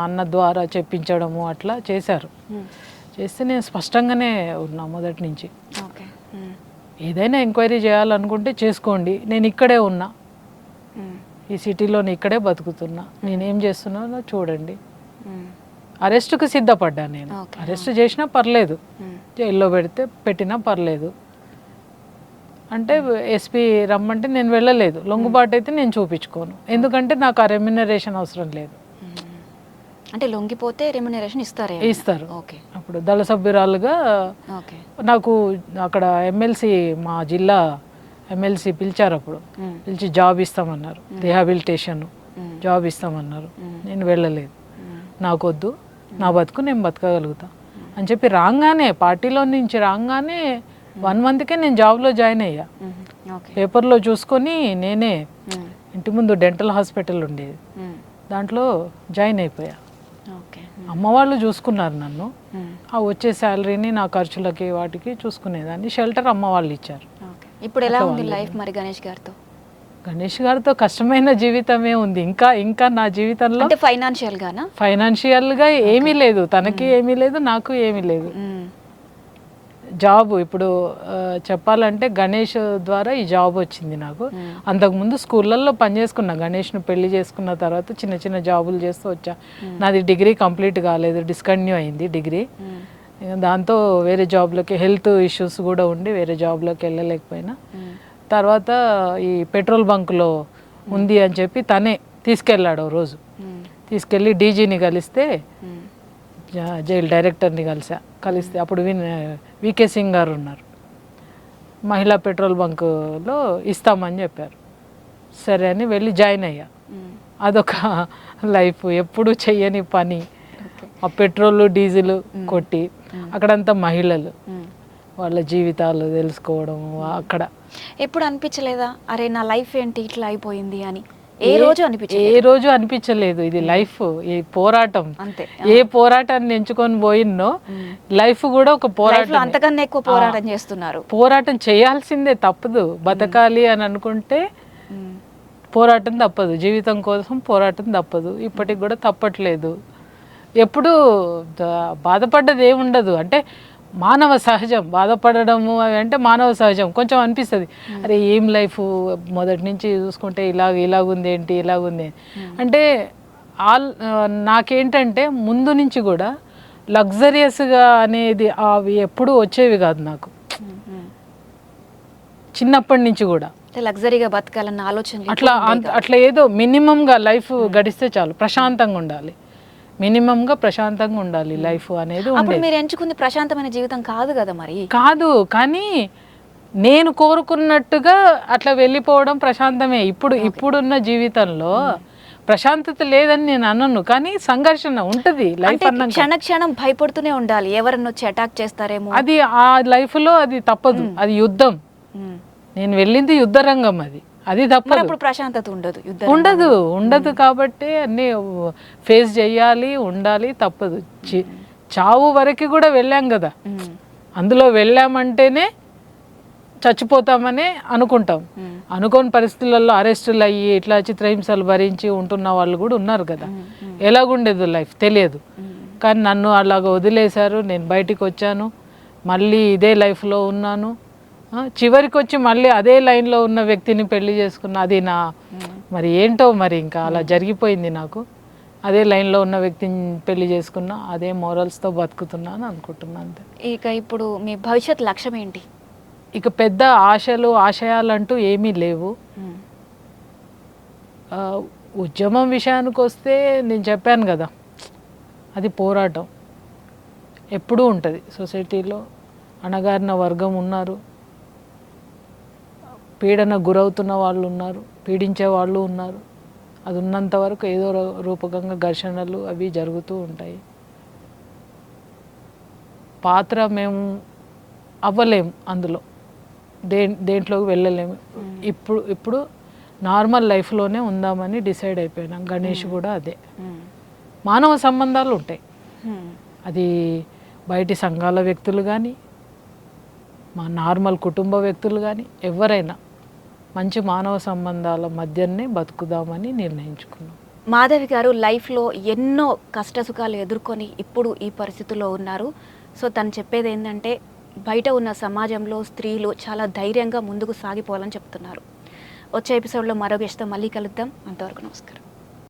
అన్న ద్వారా చెప్పించడము అట్లా చేశారు. చేస్తే నేను స్పష్టంగానే ఉన్నా మొదటి నుంచి. ఏదైనా ఎంక్వైరీ చేయాలనుకుంటే చేసుకోండి, నేను ఇక్కడే ఉన్నా, ఈ సిటీలో ఇక్కడే బతుకుతున్నా, నేనేం చేస్తున్నానో చూడండి. అరెస్ట్కి సిద్ధపడ్డా నేను. అరెస్ట్ చేసినా పర్లేదు, జైల్లో పెట్టినా పర్లేదు అంటే ఎస్పీ రమ్మంటే నేను వెళ్ళలేదు. లొంగుబాటు అయితే నేను చూపించుకోను, ఎందుకంటే నాకు ఆ రెమ్యునరేషన్ అవసరం లేదు. అంటే లొంగిపోతే రెమ్యునరేషన్ ఇస్తారు. అప్పుడు దళ సభ్యురాలుగా నాకు అక్కడ ఎమ్మెల్సీ, మా జిల్లా ఎమ్మెల్సీ పిలిచారు. అప్పుడు పిలిచి జాబ్ ఇస్తామన్నారు, రిహాబిలిటేషన్ జాబ్ ఇస్తామన్నారు. నేను వెళ్ళలేదు, నాకొద్దు, నా బతుకు నేను బతకగలుగుతా అని చెప్పి రాగానే పార్టీలో నుంచి రాగానే 1 మంత్కే నేను జాబ్లో జాయిన్ అయ్యా. ఓకే. పేపర్లో చూసుకొని నేనే ఇంటి ముందు డెంటల్ హాస్పిటల్ ఉండేది, దాంట్లో జాయిన్ అయిపోయా. ఓకే. అమ్మ వాళ్ళు చూసుకున్నారు నన్ను, ఆ వచ్చే శాలరీని నా ఖర్చులకి వాటికి చూసుకునేదాన్ని. షెల్టర్ అమ్మ వాళ్ళు ఇచ్చారు. ఓకే. ఇప్పుడు ఎలా ఉంది లైఫ్ మరి గణేష్ గారితో? గణేష్ గారితో కష్టమైన జీవితమే ఉంది. ఇంకా నా జీవితంలో అంటే ఫైనాన్షియల్ గానా? ఫైనాన్షియల్గా ఏమీ లేదు, తనకి ఏమీ లేదు, నాకు ఏమీ లేదు. జాబ్ ఇప్పుడు చెప్పాలంటే గణేష్ ద్వారా ఈ జాబ్ వచ్చింది నాకు. అంతకుముందు స్కూళ్ళల్లో పనిచేసుకున్నా. గణేష్ను పెళ్లి చేసుకున్న తర్వాత చిన్న చిన్న జాబులు చేస్తూ వచ్చా. నాది డిగ్రీ కంప్లీట్ కాలేదు, డిస్కంటిన్యూ అయింది డిగ్రీ. దాంతో వేరే జాబ్లోకి హెల్త్ ఇష్యూస్ కూడా ఉండి వేరే జాబ్లోకి వెళ్ళలేకపోయినా. తర్వాత ఈ పెట్రోల్ బంకులో ఉంది అని చెప్పి తనే తీసుకెళ్ళాడు రోజు. తీసుకెళ్ళి డీజీని కలిస్తే, జైలు డైరెక్టర్ని కలిస్తే అప్పుడు వికే సింగ్ గారు ఉన్నారు. మహిళా పెట్రోల్ బంకులో ఇస్తామని చెప్పారు. సరే అని వెళ్ళి జాయిన్ అయ్యా. అదొక లైఫ్, ఎప్పుడు చెయ్యని పని. ఆ పెట్రోల్ డీజిల్ కొట్టి అక్కడంతా మహిళలు, వాళ్ళ జీవితాలు తెలుసుకోవడం. అక్కడ ఎప్పుడు అనిపించలేదా అరే నా లైఫ్ ఏంటి ఇట్లా అయిపోయింది అని? ఏ రోజు అనిపించలేదు. ఇది లైఫ్, ఈ పోరాటం. అంతే. ఏ పోరాటాన్ని ఎంచుకొని పోయినో లైఫ్ కూడా ఒక పోరాటం. అంతకన్నా ఎక్కువ పోరాటం చేస్తున్నారు. పోరాటం చేయాల్సిందే, తప్పదు. బతకాలి అని అనుకుంటే పోరాటం తప్పదు, జీవితం కోసం పోరాటం తప్పదు. ఇప్పటికి కూడా తప్పట్లేదు. ఎప్పుడు బాధపడ్డది ఏముండదు. అంటే మానవ సహజం బాధపడడము అవి, అంటే మానవ సహజం. కొంచెం అనిపిస్తుంది, అరే ఏం లైఫ్ మొదటి నుంచి చూసుకుంటే ఇలాగుంది ఏంటి, ఇలాగుంది అంటే. నాకేంటంటే ముందు నుంచి కూడా లగ్జరియస్గా అనేది అవి ఎప్పుడూ వచ్చేవి కాదు నాకు. చిన్నప్పటి నుంచి కూడా లగ్జరీగా బతకాలన్న ఆలోచన అట్లా ఏదో మినిమంగా లైఫ్ గడిస్తే చాలు, ప్రశాంతంగా ఉండాలి. మినిమంగా ప్రశాంతంగా ఉండాలి లైఫ్ అనేది. మీరు ఎంచుకుంది ప్రశాంతమైన జీవితం కాదు కదా మరి? కాదు, కానీ నేను కోరుకున్నట్టుగా అట్లా వెళ్ళిపోవడం ప్రశాంతమే. ఇప్పుడున్న జీవితంలో ప్రశాంతత లేదని నేను అనను, కానీ సంఘర్షణ ఉంటుంది లైఫ్ అన్నాక. క్షణక్షణం భయపడుతూనే ఉండాలి, ఎవరన్నా వచ్చి అటాక్ చేస్తారేమో. అది ఆ లైఫ్లో అది తప్పదు, అది యుద్ధం. నేను వెళ్ళింది యుద్ధ రంగం, అది తప్పదు. ప్రశాంతత ఉండదు కాబట్టి అన్నీ ఫేస్ చేయాలి, ఉండాలి, తప్పదు. చావు వరకు కూడా వెళ్ళాం కదా, అందులో వెళ్ళామంటేనే చచ్చిపోతామని అనుకుంటాం. అనుకోని పరిస్థితులలో అరెస్టులు అయ్యి ఇట్లా చిత్రహింసలు భరించి ఉంటున్న వాళ్ళు కూడా ఉన్నారు కదా. ఎలాగుండేది లైఫ్ తెలియదు, కానీ నన్ను అలాగ వదిలేశారు. నేను బయటికి వచ్చాను, మళ్ళీ ఇదే లైఫ్లో ఉన్నాను. చివరికి వచ్చి మళ్ళీ అదే లైన్లో ఉన్న వ్యక్తిని పెళ్లి చేసుకున్నా. అది మరి ఏంటో మరి ఇంకా అలా జరిగిపోయింది నాకు. అదే లైన్లో ఉన్న వ్యక్తిని పెళ్లి చేసుకున్నా, అదే మోరల్స్తో బతుకుతున్నా అని అనుకుంటున్నాను అంతే. ఇక ఇప్పుడు మీ భవిష్యత్ లక్ష్యం ఏంటి? ఇక పెద్ద ఆశయాలంటూ ఏమీ లేవు. ఉద్యమం విషయానికి వస్తే నేను చెప్పాను కదా, అది పోరాటం ఎప్పుడూ ఉంటుంది. సొసైటీలో అణగారిన వర్గం ఉన్నారు, పీడన గురవుతున్న వాళ్ళు ఉన్నారు, పీడించే వాళ్ళు ఉన్నారు. అది ఉన్నంత వరకు ఏదో రూపకంగా ఘర్షణలు అవి జరుగుతూ ఉంటాయి. పాత్ర మేము అవ్వలేము, అందులో దేంట్లోకి వెళ్ళలేము. ఇప్పుడు నార్మల్ లైఫ్లోనే ఉందామని డిసైడ్ అయిపోయినాం. గణేష్ కూడా అదే. మానవ సంబంధాలు ఉంటాయి, అది బయటి సంఘాల వ్యక్తులు కానీ, మా నార్మల్ కుటుంబ వ్యక్తులు కానీ, ఎవరైనా మంచి మానవ సంబంధాల మధ్యనే బతుకుదామని నిర్ణయించుకున్నాం. మాధవి గారు లైఫ్లో ఎన్నో కష్టసుఖాలు ఎదుర్కొని ఇప్పుడు ఈ పరిస్థితుల్లో ఉన్నారు. సో తను చెప్పేది ఏంటంటే బయట ఉన్న సమాజంలో స్త్రీలు చాలా ధైర్యంగా ముందుకు సాగిపోవాలని చెప్తున్నారు. వచ్చే ఎపిసోడ్లో మరో గెస్ట్తో మళ్ళీ కలుద్దాం. అంతవరకు నమస్కారం.